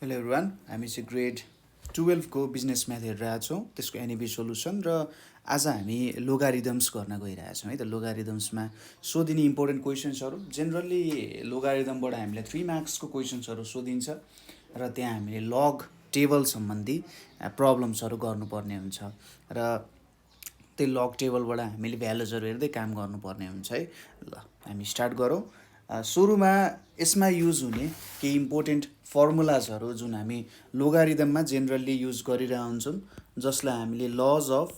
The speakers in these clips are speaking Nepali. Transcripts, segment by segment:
हेलो एभ्रिवान, हामी चाहिँ ग्रेड 12 को बिजनेस म्याथ हेरिरहेछौँ, त्यसको एनइबी सोल्युसन। र आज हामी लोगारिदम्स गर्न गइरहेछौँ है त। लोगारिदम्समा सोधिने इम्पोर्टेन्ट क्वेसन्सहरू, जेनरली लोगारिदमबाट हामीले 3 मार्क्सको क्वेसन्सहरू सोधिन्छ र त्यहाँ हामीले लग टेबल सम्बन्धी प्रब्लम्सहरू गर्नुपर्ने हुन्छ र त्यो लग टेबलबाट हामीले भ्यालुजहरू हेर्दै काम गर्नुपर्ने हुन्छ है। ल हामी स्टार्ट गरौँ। सुरुमा यसमा युज हुने केही इम्पोर्टेन्ट फर्मुलाजहरू जुन हामी लोगारिदममा जेनरली युज गरिरहेको हुन्छौँ, जसलाई हामीले लज अफ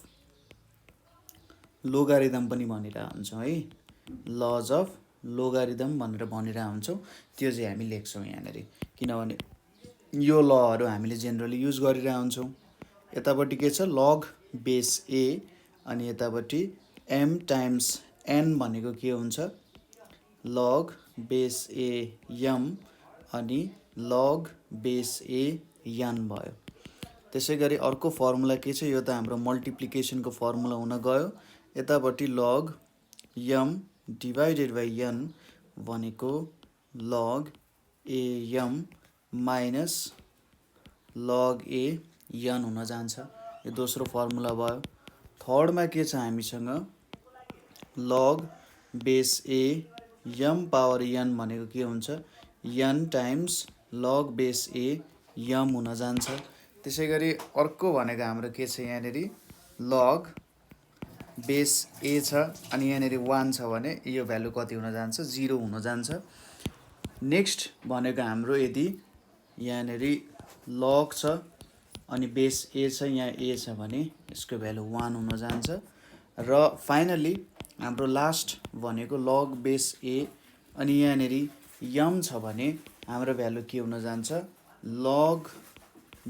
लोगारिदम पनि भनिरहेको हुन्छौँ है। लज अफ लोगारिदम भनेर भनिरहेको हुन्छौँ, त्यो चाहिँ हामी लेख्छौँ यहाँनिर, किनभने यो लहरू हामीले जेनरली युज गरिरहेको हुन्छौँ। यतापट्टि के छ, लग बेस ए, अनि यतापट्टि एम टाइम्स एन भनेको के हुन्छ, लग बेस ए यम, अनि लग बेस ए यन भयो। त्यसै गरी अर्को फर्मुला के छ, यो त हाम्रो मल्टिप्लिकेसनको फर्मुला हुन गयो। यतापट्टि लग यम डिभाइडेड बाई यन भनेको लग ए यम माइनस लग ए यन हुन जान्छ। यो दोस्रो फर्मुला भयो। थर्डमा के छ हामीसँग, लग बेस ए यम पावर यन भनेको के हुन्छ, यन टाइम्स लग बेस ए यम हुन जान्छ। त्यसै गरी अर्को भनेको हाम्रो के छ, यहाँनिर लग बेस ए छ अनि यहाँनिर 1 छ भने यो भ्यालु कति हुन जान्छ, 0 हुन जान्छ। नेक्स्ट भनेको हाम्रो यदि यहाँनिर लग छ अनि बेस ए छ, यहाँ ए छ भने यसको भ्यालु 1 हुन जान्छ। र फाइनली हाम्रो लास्ट भनेको लग बेस ए अनि यहाँनिर यम छ भने हाम्रो भ्यालु के हुन जान्छ, लग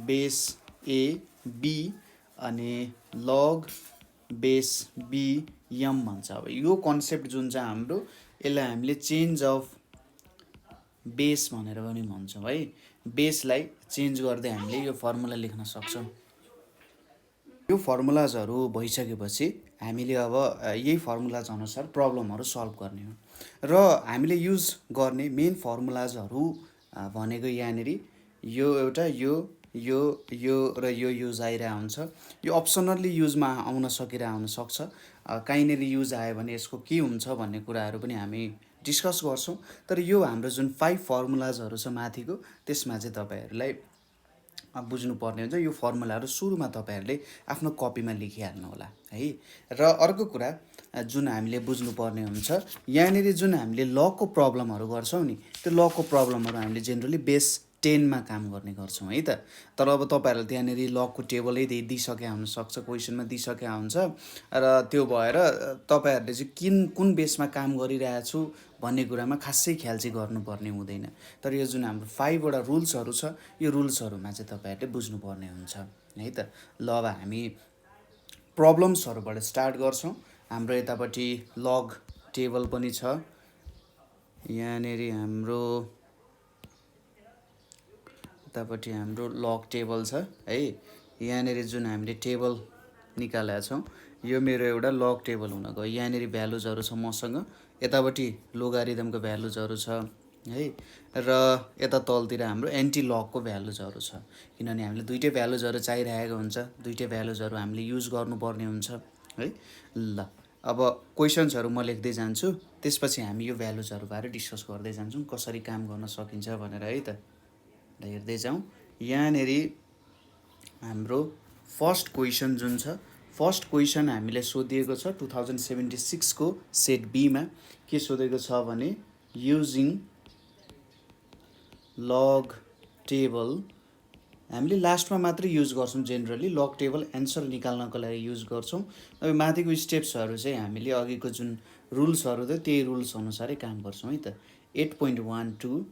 बेस ए बी अनि लग बेस बी यम भन्छ। अब यो कन्सेप्ट जुन छ हाम्रो, यसलाई हामीले चेन्ज अफ बेस भनेर पनि भन्छौँ है। बेसलाई चेन्ज गर्दै हामीले यो फर्मुला लेख्न सक्छौँ। यो फर्मुलाजहरू भइसकेपछि हामीले अब यही फर्मुलाज अनुसार प्रब्लमहरू सल्भ गर्ने हो। र हामीले युज गर्ने मेन फर्मुलाजहरू भनेको यहाँनिर यो एउटा यो र यो युज आइरहेको हुन्छ। यो अप्सनल्ली युजमा आउन सकिरहेको हुनसक्छ। कहीँनिर युज आयो भने यसको के हुन्छ भन्ने कुराहरू पनि हामी डिस्कस गर्छौँ। तर यो हाम्रो जुन 5 फर्मुलाजहरू छ माथिको, त्यसमा चाहिँ तपाईँहरूलाई बुझ्नुपर्ने हुन्छ। यो फर्मुलाहरू सुरुमा तपाईँहरूले आफ्नो कपीमा लेखिहाल्नु होला है। र अर्को कुरा जुन हामीले बुझ्नुपर्ने हुन्छ, यहाँनिर जुन हामीले लको प्रब्लमहरू गर्छौँ नि, त्यो लको प्रब्लमहरू हामीले जेनरली बेस 10 मा काम गर्ने गर्छौँ है त। तर अब तपाईँहरूले त्यहाँनिर लको टेबलै दिइसकेका हुनसक्छ, क्वेसनमा दिइसकेका हुन्छ र त्यो भएर तपाईँहरूले चाहिँ कुन बेसमा काम गरिरहेछु भन्ने कुरामा खासै ख्याल चाहिँ गर्नुपर्ने हुँदैन। तर यो जुन हाम्रो 5 वटा रुल्सहरू छ, यो रुल्सहरूमा चाहिँ तपाईँहरूले बुझ्नुपर्ने हुन्छ है त। ल अब हामी प्रब्लम्सहरूबाट स्टार्ट गर्छौँ। हाम्रो यतापट्टि लग टेबल पनि छ, यहाँनिर हाम्रो यतापट्टि हाम्रो लग टेबल छ है। यहाँनिर जुन हामीले टेबल निकालेका छौँ, यो मेरो एउटा लग टेबल हुन गयो। यहाँनिर भ्यालुजहरू छ मसँग, यतापट्टि लोगारिदमको भ्यालुजहरू छ है। र यता तलतिर हाम्रो एन्टी लगको भ्यालुजहरू छ, किनभने हामीले दुईटै भ्यालुजहरू चाहिरहेको हुन्छ, दुईटै भ्यालुजहरू हामीले युज गर्नुपर्ने हुन्छ है। ल अब क्वेसन्सहरू म लेख्दै जान्छु, त्यसपछि हामी यो भ्यालुजहरूबारे डिस्कस गर्दै जान्छौँ, कसरी काम गर्न सकिन्छ भनेर है त। हेर्दै जाउँ। यहाँनिर हाम्रो फर्स्ट क्वेसन जुन छ, फर्स्ट क्वेसन हामीले सोधिएको छ 2076 को सेट बीमा के सोधेको छ भने, युजिङ लग टेबल, हामीले लास्टमा मात्रै युज गर्छौँ जेनरली, लग टेबल एन्सर निकाल्नको लागि युज गर्छौँ। अब माथिको स्टेप्सहरू चाहिँ हामीले अघिको जुन रुल्सहरू थियो त्यही रुल्स अनुसारै काम गर्छौँ है त। 8.12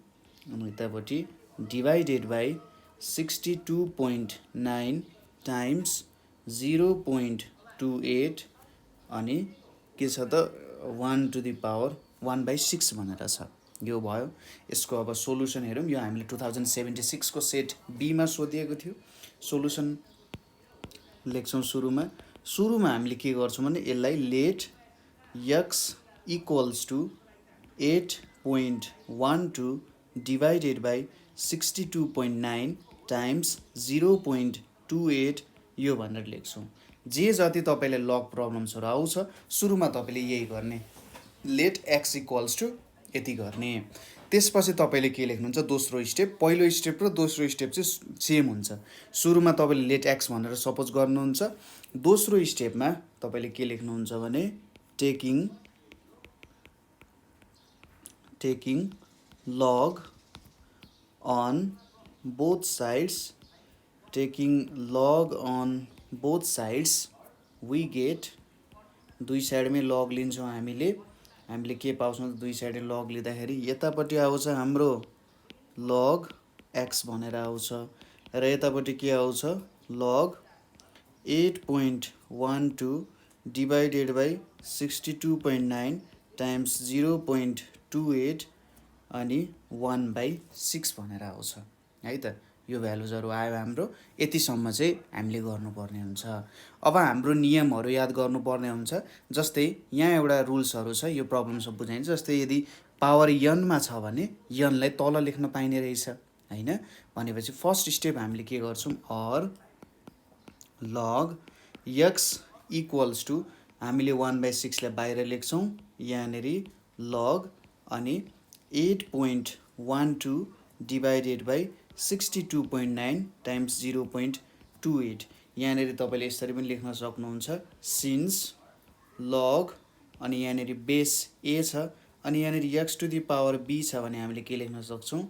अनि यतापट्टि डिभाइडेड बाई 62.9 टाइम्स 0.28 अनि के छ त 1/6 भनेर छ। यो भयो। यसको अब सोल्युसन हेरौँ। यो हामीले 2076 को सेट बीमा सोधिएको थियो। सोल्युसन लेख्छौँ सुरुमा हामीले के गर्छौँ भने यसलाई let x equals to 8.12 divided by 62.9 times 0.28 यो भनेर लेख्छौँ। जे जति तपाईँले लग प्रब्लम्सहरू आउँछ सुरुमा तपाईँले यही गर्ने, लेट एक्स इक्वल्स टु यति गर्ने। त्यसपछि तपाईँले के लेख्नुहुन्छ, दोस्रो स्टेप। पहिलो स्टेप र दोस्रो स्टेप चाहिँ सेम हुन्छ। सुरुमा तपाईँले लेट एक्स भनेर सपोज गर्नुहुन्छ, दोस्रो स्टेपमा तपाईँले के लेख्नुहुन्छ भने taking log on both sides we get, दुई साइडमै लग लिन्छौँ हामीले के पाउँछौँ दुई साइडमै लग लिँदाखेरि यतापट्टि आउँछ हाम्रो लग एक्स भनेर आउँछ र यतापट्टि के आउँछ लग 8.12 डिभाइडेड बाई 62.9 टाइम्स 0.28 अनि 1/6 भनेर आउँछ है त। यो भ्यालुजहरू आयो हाम्रो, यतिसम्म चाहिँ हामीले गर्नुपर्ने हुन्छ। अब हाम्रो नियमहरू याद गर्नुपर्ने हुन्छ। जस्तै यहाँ एउटा रुल्सहरू छ, यो प्रब्लम सब बुझाइन्छ। जस्तै यदि पावर यनमा छ भने यनलाई तल लेख्न पाइने रहेछ हैन। भनेपछि फर्स्ट स्टेप हामीले के गर्छौँ, or log x equals to हामीले 1/6 लाई बाहिर लेख्छौँ, यहाँनिर लग अनि 8.12 डिभाइडेड बाई 62.9 टाइम्स 0.28। यहाँनिर तपाईँले यसरी पनि लेख्न सक्नुहुन्छ, सिन्स लग अनि यहाँनिर बेस ए छ अनि यहाँनिर x to the power b छ भने हामीले के लेख्न सक्छौँ,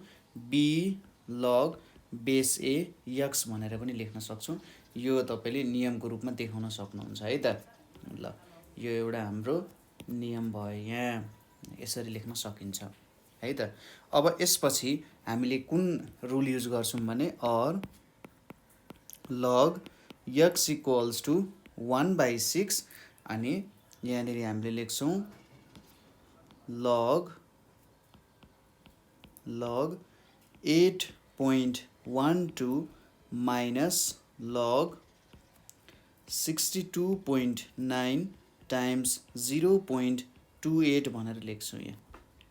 b log base a x भनेर पनि लेख्न सक्छौँ। यो तपाईँले नियमको रूपमा देखाउन सक्नुहुन्छ है त। ल यो एउटा हाम्रो नियम भयो, यहाँ यसरी लेख्न सकिन्छ है त। अब यसपछि हामीले कुन रुल युज गर्छौँ भने or log x equals to 1/6 अनि यहाँनिर हामीले लेख्छौँ लग 8.12 माइनस लग 62.9 टाइम्स 0.28 भनेर लेख्छौँ यहाँ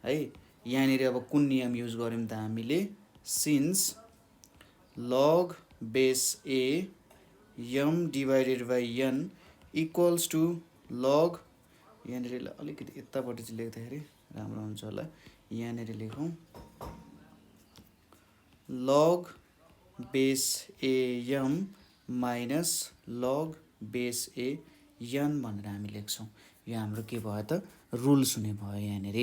है। यहाँनिर अब कुन नियम युज गर्यौँ त हामीले, since log base a m divided by n equals to log, यहाँनिर अलिकति यतापट्टि चाहिँ लेख्दाखेरि राम्रो हुन्छ होला, यहाँनिर लेखौँ लग बेस ए यम माइनस लग बेस ए यन भनेर हामी लेख्छौँ। यो हाम्रो के भयो त, रुल्स हुने भयो। यहाँनिर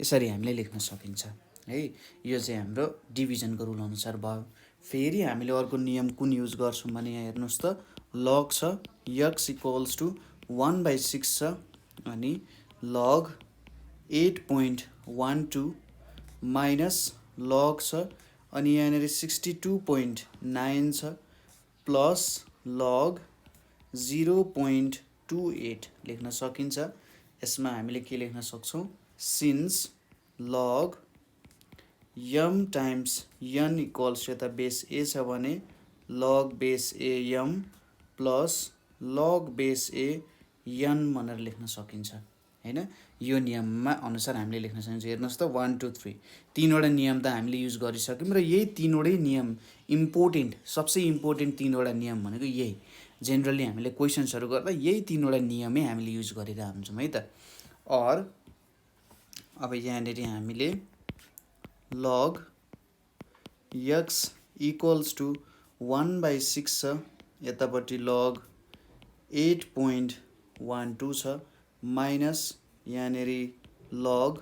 यसरी हामीले लेख्न सकिन्छ है। यो चाहिँ हाम्रो डिभिजनको रुल अनुसार भयो। फेरि हामीले अर्को नियम कुन युज गर्छौँ भने यहाँ हेर्नुहोस् त, लग छ एक्स इक्वल्स टु 1/6 छ अनि लग 8.12 माइनस लग छ अनि यहाँनिर 62.9 छ प्लस लग 0.28 लेख्न सकिन्छ। यसमा हामीले के लेख्न सक्छौँ, सिन्स लग यम टाइम्स यन इक्वल्स यता बेस ए छ भने लग बेस ए यम प्लस लग बेस ए यन भनेर लेख्न सकिन्छ हैन। यो नियममा अनुसार हामीले लेख्न सकिन्छ। हेर्नुहोस् त 1 2 3 तीनवटा नियम त हामीले युज गरिसक्यौँ र यही तीनवटै नियम इम्पोर्टेन्ट, सबसे इम्पोर्टेन्ट तीनवटा नियम भनेको यही। जेनरली हामीले क्वेसन्सहरू गर्दा यही तीनवटा नियमै हामीले युज गरिरहेको हुन्छौँ है त। और अब यहाँनिर हामीले लग एक्स इक्वल्स टु 1/6 छ, यतापट्टि लग 8.12 छ माइनस यहाँनिर लग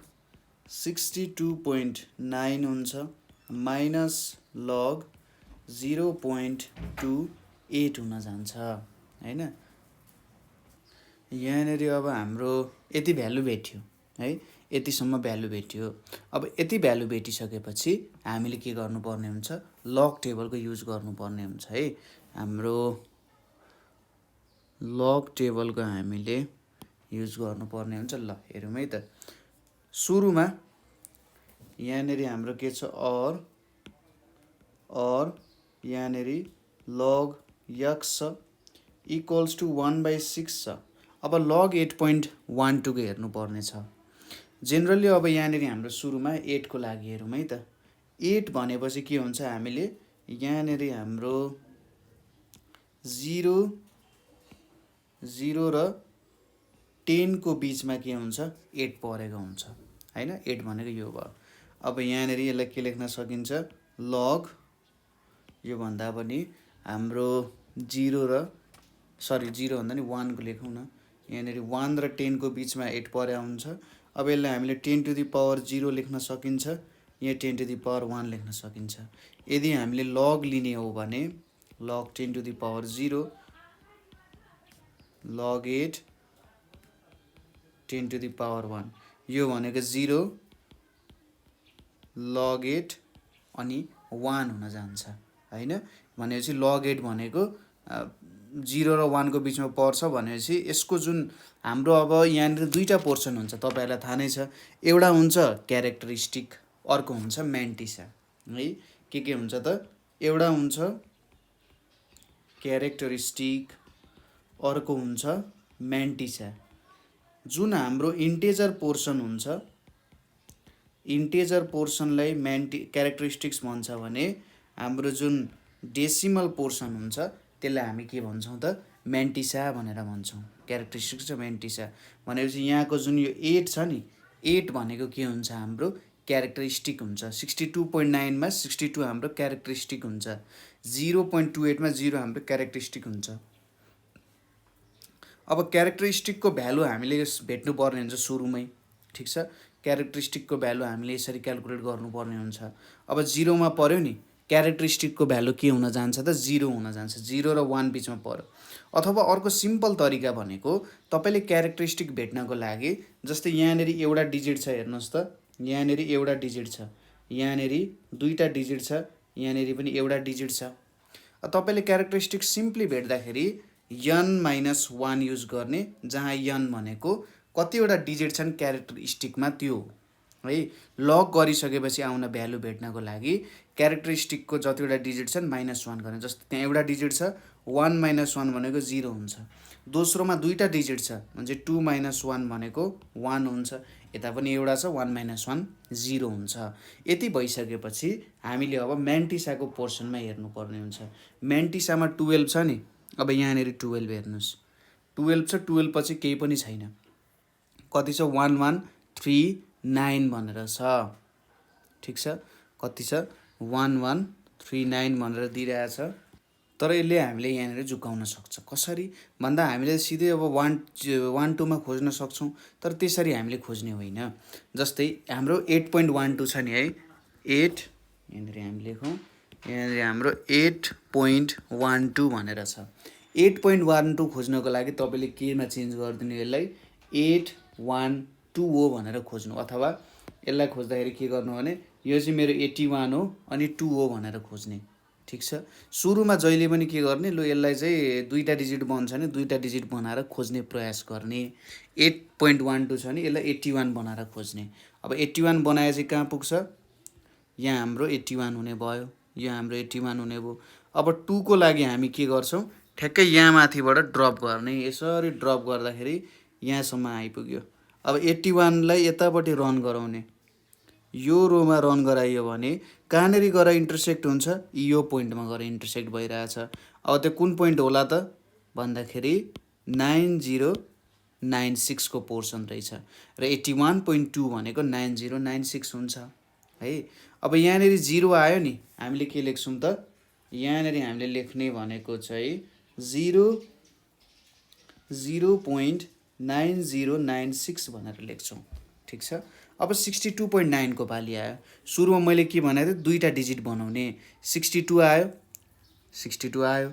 62.9 हुन्छ माइनस लग 0.28 हुन जान्छ हैन। यहाँनिर अब हाम्रो यति भ्यालु भेट्यो है, यतिसम्म भ्यालु भेट्यो। अब यति भ्यालु भेटिसकेपछि हामीले के गर्नुपर्ने हुन्छ, लग टेबलको युज गर्नुपर्ने हुन्छ है। हाम्रो लग टेबलको हामीले युज गर्नुपर्ने हुन्छ। ल हेरौँ है त। सुरुमा यहाँनिर हाम्रो के छ, अर यहाँनिर लग एक्स छ इक्वल्स टु 1/6 छ। अब लग 8.12 को हेर्नुपर्ने छ। जेनरली अब यहाँनिर हाम्रो सुरुमा 8 को लागि हेरौँ है त। 8 भनेपछि के हुन्छ, हामीले यहाँनिर हाम्रो 0 0 र 10 को बीचमा के हुन्छ 8 परेको हुन्छ हैन 8 भनेको यो भयो। अब यहाँनिर यसलाई के लेख्न सकिन्छ log यो भन्दा पनि हाम्रो 0 र 0 भन्दा नि 1 को लेखौँ न यहाँनिर 1 र 10 को बीचमा 8 परे हुन्छ। अब यसलाई हामीले 10 to the power 0 लेख्न सकिन्छ यहाँ 10 to the power 1 लेख्न सकिन्छ। यदि हामीले log लिने हो भने log 10 to the power 0 log 8 10 to the power 1 यो भनेको 0 log 8 अनि 1 हुन जान्छ हैन। भनेपछि log 8 भनेको 0 र 1 को बीचमा पर्छ भनेपछि यसको जुन हाम्रो अब यहाँनिर दुईटा पोर्सन हुन्छ तपाईहरुलाई थाहा नै छ एउटा हुन्छ क्यारेक्टरिस्टिक अर्को हुन्छ म्यान्टिसा है के हुन्छ त एउटा हुन्छ क्यारेक्टरिस्टिक अर्को हुन्छ म्यान्टिसा। जुन हाम्रो इन्टेजर पोर्सन हुन्छ इन्टेजर पोर्सनलाई क्यारेक्टरिस्टिक्स भन्छ भने हाम्रो जुन डेसिमल पोर्सन हुन्छ त्यसलाई हामी के भन्छौँ त म्यान्टिसा भनेर भन्छौँ। क्यारेक्टरिस्टिक्स र म्यान्टिसा भनेपछि यहाँको जुन यो 8 छ नि 8 भनेको के हुन्छ हाम्रो क्यारेक्टरिस्टिक हुन्छ। 62.9 मा 62 हाम्रो क्यारेक्टरिस्टिक हुन्छ 0.28 मा 0 हाम्रो क्यारेक्टरिस्टिक हुन्छ। अब क्यारेक्टरिस्टिकको भ्यालु हामीले भेट्नु पर्ने हुन्छ सुरुमै ठीक छ। क्यारेक्टरिस्टिकको भ्यालु हामीले यसरी क्याल्कुलेट गर्नुपर्ने हुन्छ। अब 0 मा पर्यो नि क्यारेक्टरिस्टिकको भ्यालु के हुन जान्छ त 0 हुन जान्छ 0 र 1 बीचमा पर्यो। अथवा अर्को सिम्पल तरिका भनेको तपाईले क्यारेक्टरिस्टिक भेट्नको लागि जस्तै यहाँनिर एउटा डिजिट छ हेर्नुस् त यहाँनिर एउटा डिजिट छ यहाँनिर दुईटा डिजिट छ यहाँनिर पनि एउटा डिजिट छ। तपाईले क्यारेक्टरिस्टिक सिम्पली भेट्दाखेरि n-1 युज गर्ने जहाँ n भनेको कतिवटा डिजिट छन् क्यारेक्टरिस्टिकमा त्यो है। लग गरिसकेपछि आउन भ्यालु भेट्नको लागि क्यारेक्टरिस्टिकको जतिवटा डिजिट छन् -1 गर्ने। जस्तै त्यहाँ एउटा डिजिट छ 1 - 1 भनेको 0 हुन्छ। दोस्रोमा दुईटा डिजिट छ म्हणजे 2 - 1 भनेको 1 हुन्छ। यता पनि एउटा छ 1 - 1 0 हुन्छ। यति भइसकेपछि हामीले अब म्यान्टिसाको पोर्सनमा हेर्नुपर्ने हुन्छ। म्यान्टिसामा 12 छ नि अब यहाँनिर 12 हेर्नुस् 12 छ 12 पछि केही पनि छैन कति छ 1139 भनेर छ ठीक छ। कति छ 1139 भनेर दिइरहेछ। तर यसले हामीले यहाँनिर झुकाउन सक्छ कसरी भन्दा हामीले सिधै अब 1 2 मा खोज्न सक्छौं तर त्यसरी हामीले खोज्ने होइन। जस्तै हाम्रो 8.12 छ नि है 8 यहाँनिर हामी लेखौं यहाँनिर हाम्रो 8.12 भनेर छ। 8.12 खोज्नको लागि तपाईले केमा चेन्ज गर्दिनु यसलाई 812 हो भनेर खोज्नु अथवा यसलाई खोज्दाखेरि के गर्नु भने यो चाहिँ मेरो 81 हो अनि 2 हो भनेर खोज्ने ठीक छ। सुरुमा जहिले पनि के गर्ने लो यसलाई चाहिँ दुईटा डिजिट बन्छ नि दुईटा डिजिट बनाएर खोज्ने प्रयास गर्ने। 8.12 छ नि यसलाई 81 बनाएर खोज्ने। अब 81 बनाएपछि कहाँ पुग्छ यहाँ हाम्रो 81 हुने भयो यो हाम्रो 81 हुने भयो। अब 2 को लागि हामी के गर्छौं ठ्याक्कै यहाँ माथिबाट ड्रप गर्ने यसरी ड्रप गर्दाखेरि यहाँसम्म आइपुग्यो। अब 81 लाई यतापट्टि रन गराउने यो रोमा रन गराइयो भने कहाँनेरि गएर इन्टरसेक्ट हुन्छ यो पोइन्टमा गएर इन्टरसेक्ट भइरहेछ। अब त्यो कुन पोइन्ट होला त भन्दाखेरि 9096 को पोर्सन रहेछ र 81.2 भनेको 9096 हुन्छ है। अब यहाँनेरि 0 आयो नि हामीले के लेख्छौं त यहाँनेरि हामीले लेख्ने भनेको चाहिँ 0.9096 भनेर लेख्छौं ठीक छ। अब 62.9 को पाली आयो। सुरुमा मैले के भनेको थिएँ दुईटा डिजिट बनाउने 62 आयो 62 आयो।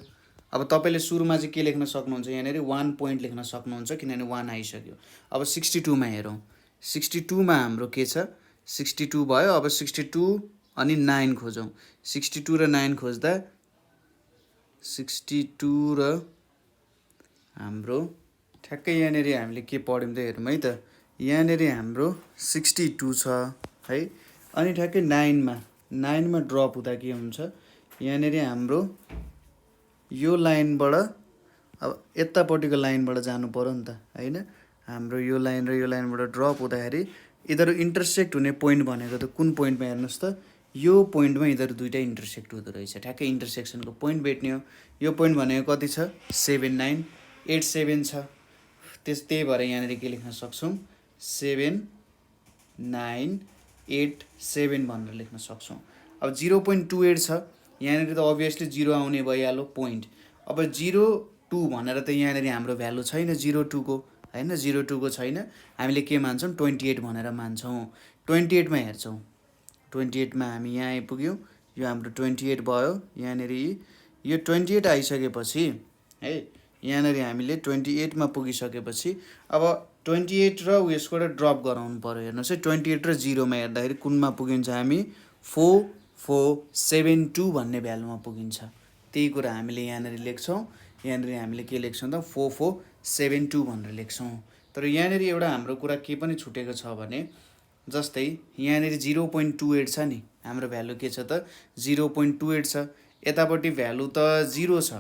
अब तपाईले सुरुमा चाहिँ के लेख्न सक्नुहुन्छ यहाँनेरि 1 पोइन्ट लेख्न सक्नुहुन्छ किनभने 1 आइसक्यो। अब 62 मा हेरौं 62 मा हाम्रो के छ 62 भयो। अब 62 अनि 9 खोजौं 62 र 9 खोज्दा 62 र हाम्रो ठ्याक्कै यहाँनेरि हामीले के पढ्यौं त हेरौँ है त यहाँनेरि हाम्रो 62 छ है। अनि ठ्याक्कै 9 मा ड्रप हुँदा के हुन्छ यहाँनेरि हाम्रो यो लाइनबाट अब यतापट्टिको लाइनबाट जानु पर्यो नि त हैन। हाम्रो यो लाइन र यो लाइनबाट ड्रप हुँदाखेरि यिनीहरु इन्टरसेक्ट हुने पोइन्ट भनेको त कुन पोइन्टमा हेर्नुस् त यो पोइन्टमा यिनीहरू दुईटा इन्टरसेक्ट हुँदो रहेछ, ठ्याक्कै इन्टरसेक्सनको पोइन्ट भेट्ने हो। यो पोइन्ट भनेको कति छ 7987 छ, त्यही भएर यहाँनिर के लेख्न सक्छौँ 7987 भनेर लेख्न सक्छौँ। अब 0.28 छ, यहाँनिर त अभियसली 0 आउने भइहाल्यो पोइन्ट। अब 02 भनेर त यहाँनिर हाम्रो भ्यालु छैन 02 को हैन, 02 को छैन, हामीले के मान्छौँ 28 भनेर मान्छौँ। 28 मा हेर्छौँ, 28 मा हामी यहाँ आइपुग्यौँ, यो हाम्रो 28 भयो। यहाँनिर यो 28 आइसकेपछि है, यहाँनिर हामीले 28 मा पुगिसकेपछि अब 28 र उयसबाट ड्रप गराउनु पर्यो। हेर्नुहोस् है, 28 र 0 मा हेर्दाखेरि कुनमा पुगिन्छ हामी 4472 भन्ने भ्यालुमा पुगिन्छ। त्यही कुरा हामीले यहाँनिर लेख्छौँ, यहाँनिर हामीले के लेख्छौँ त 4472 भनेर लेख्छौँ। तर यहाँनिर एउटा हाम्रो कुरा के पनि छुटेको छ भने, जस्तै यहाँनिर 0.28 छ नि, हाम्रो भ्यालु के छ त 0.28 छ, यतापट्टि भ्यालु त 0 छ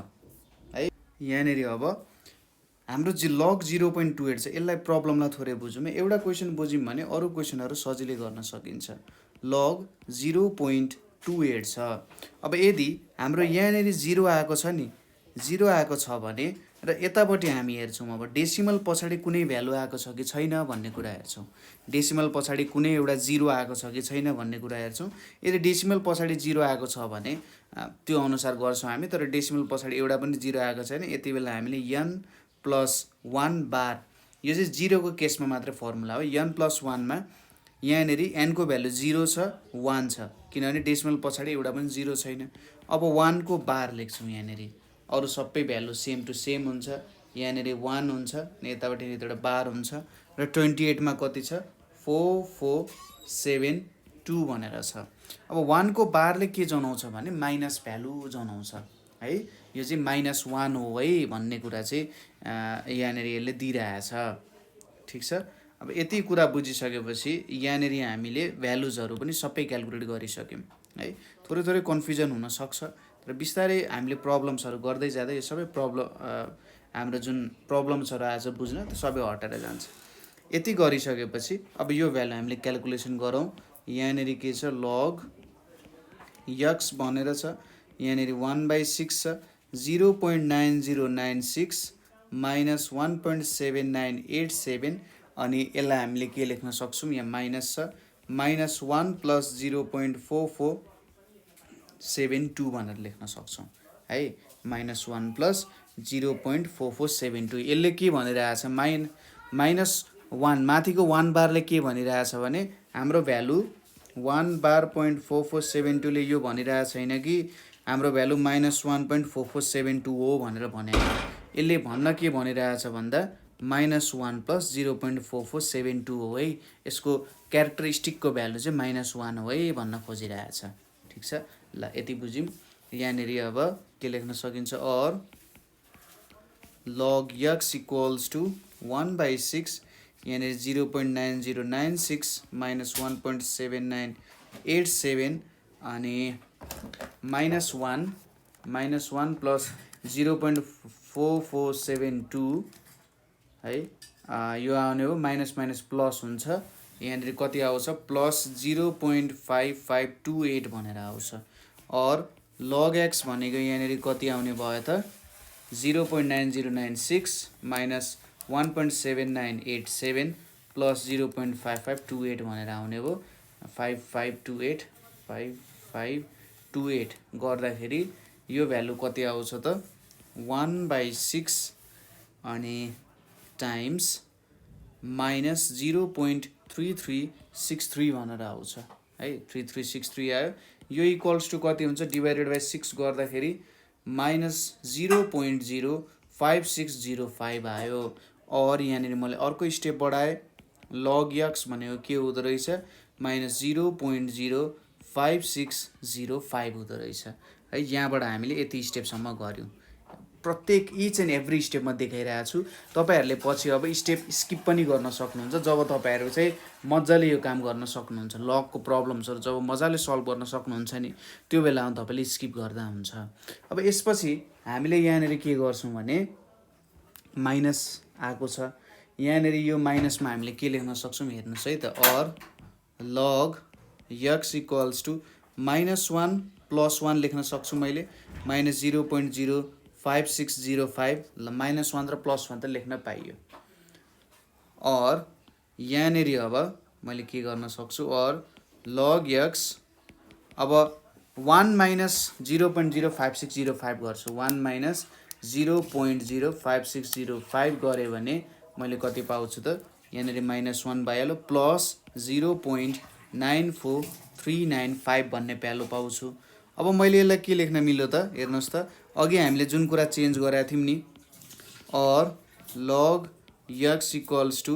है। यहाँनिर अब हाम्रो लग 0.28 छ, यसलाई प्रब्लमलाई थोरै बुझौँ। एउटा क्वेसन बुझ्यौँ भने अरू क्वेसनहरू सजिलै गर्न सकिन्छ। लग 0.28 छ। अब यदि हाम्रो यहाँनिर 0 आएको छ नि, 0 आएको छ भने र यतापट्टि हामी हेर्छौँ, अब डेसिमल पछाडि कुनै भ्यालु आएको छ कि छैन भन्ने कुरा हेर्छौँ। डेसिमल पछाडि कुनै एउटा 0 आएको छ कि छैन भन्ने कुरा हेर्छौँ। यदि डेसिमल पछाडि 0 आएको छ भने त्यो अनुसार गर्छौँ हामी, तर डेसिमल पछाडि एउटा पनि 0 आएको छैन, यति बेला हामीले n+1 बार, यो चाहिँ 0 को केसमा मात्रै फर्मुला हो। n+1 मा यहाँनिर n को भ्यालु 0 छ 1 छ, किनभने डेसिमल पछाडि एउटा पनि 0 छैन। अब 1 को बार लेख्छौँ, यहाँनिर अरू सबै भ्यालु सेम टु सेम हुन्छ, यहाँनिर 1 हुन्छ, यतापट्टि एउटा बार हुन्छ, र 28 मा कति छ 4472 भनेर छ। अब 1 को बारले के जनाउँछ भने माइनस भ्यालु जनाउँछ है, यो चाहिँ -1 हो है भन्ने कुरा चाहिँ यहाँनिर यसले दिइरहेछ। ठिक छ। अब यति कुरा बुझिसकेपछि यहाँनिर हामीले भ्यालुजहरू पनि सबै क्यालकुलेट गरिसक्यौँ है। थोरै थोरै कन्फ्युजन हुनसक्छ, तर बिस्तारै हामीले प्रब्लम्सहरू गर्दै जाँदा यो सबै हाम्रो जुन प्रब्लम्सहरू आज बुझ्न त्यो सबै हटेर जान्छ। यति गरिसकेपछि अब यो भ्यालु हामीले क्यालकुलेसन गरौँ। यहाँनिर के छ लग यक्स भनेर छ, यहाँनिर 1/6 छ, 0.9096 माइनस 1.7987, अनि यसलाई हामीले के लेख्न सक्छौँ, यहाँ माइनस छ, -1 + 0.4472 भनेर लेख्न सक्छौँ है। -1 + 0.4472, यसले के भनिरहेछ -1 माथिको 1 बारले के भनिरहेछ भने हाम्रो भ्यालु 1 ले यो भनिरहेको छैन कि हाम्रो भ्यालु -1.4472 हो भनेर भनेको। यसले भन्न के भनिरहेछ भन्दा -1 + 0.4472 हो है, यसको क्यारेक्टरिस्टिकको भ्यालु चाहिँ -1 हो है भन्न खोजिरहेछ। ठिक छ, ल यति बुझ्यौँ। यहाँनिर अब के लेख्न सकिन्छ, और log x = 1/6, यहाँनिर 0.9096 माइनस 1.7987, अनि -1 + 0.4472 है, यो आउने हो माइनस माइनस प्लस हुन्छ, यहाँनिर कति आउँछ +0.5528 भनेर आउँछ। और log x भनेको यहाँनिर कति आउने भयो त 0.9096 माइनस 1.7987 प्लस 0.5528 भनेर आउने हो 5528 गर्दाखेरि यो भ्यालु कति आउँछ त 1/6 अनि टाइम्स -0.3363 भनेर आउँछ है, 3363 आयो। यो इक्वल्स टु कति हुन्छ, डिभाइडेड बाई 6 गर्दाखेरि -0.05605 आयो। और यहाँनिर मैले अर्को स्टेप बढाएँ, log x भनेको के हुँदो रहेछ -0.05605 हुँदो रहेछ है। यहाँबाट हामीले यति स्टेपसम्म गऱ्यौँ, प्रत्येक इच एन्ड एभ्री स्टेपमा देखाइरहेको छु। तपाईँहरूले पछि अब स्टेप स्किप पनि गर्न सक्नुहुन्छ, जब तपाईँहरू चाहिँ मजाले यो काम गर्न सक्नुहुन्छ, लगको प्रब्लम्सहरू जब मजाले सल्भ गर्न सक्नुहुन्छ नि, त्यो बेलामा तपाईँले स्किप गर्दा हुन्छ। अब यसपछि हामीले यहाँनिर के गर्छौँ भने माइनस आएको छ, यहाँनिर यो माइनसमा हामीले के लेख्न सक्छौँ हेर्नुहोस् है त, और log x = -1 +1 लेख्न सक्छु मैले, -0.05605। ल -1 र +1 त लेख्न पाइयो। और यहाँनेरि अब मैले के गर्न सक्छु, और log x अब 1 - 0.05605 गर्छु। 1 - 0.05605 गरेँ भने मैले कति पाउँछु त, यहाँनेरि -1 भइहाल्यो, प्लस 0.94395 भन्ने भ्यालु पाउँछु। अब मैले यसलाई के लेख्न मिल्यो त, हेर्नुहोस् त, अघि हामीले जुन कुरा चेन्ज गरेका थियौँ नि, और log x =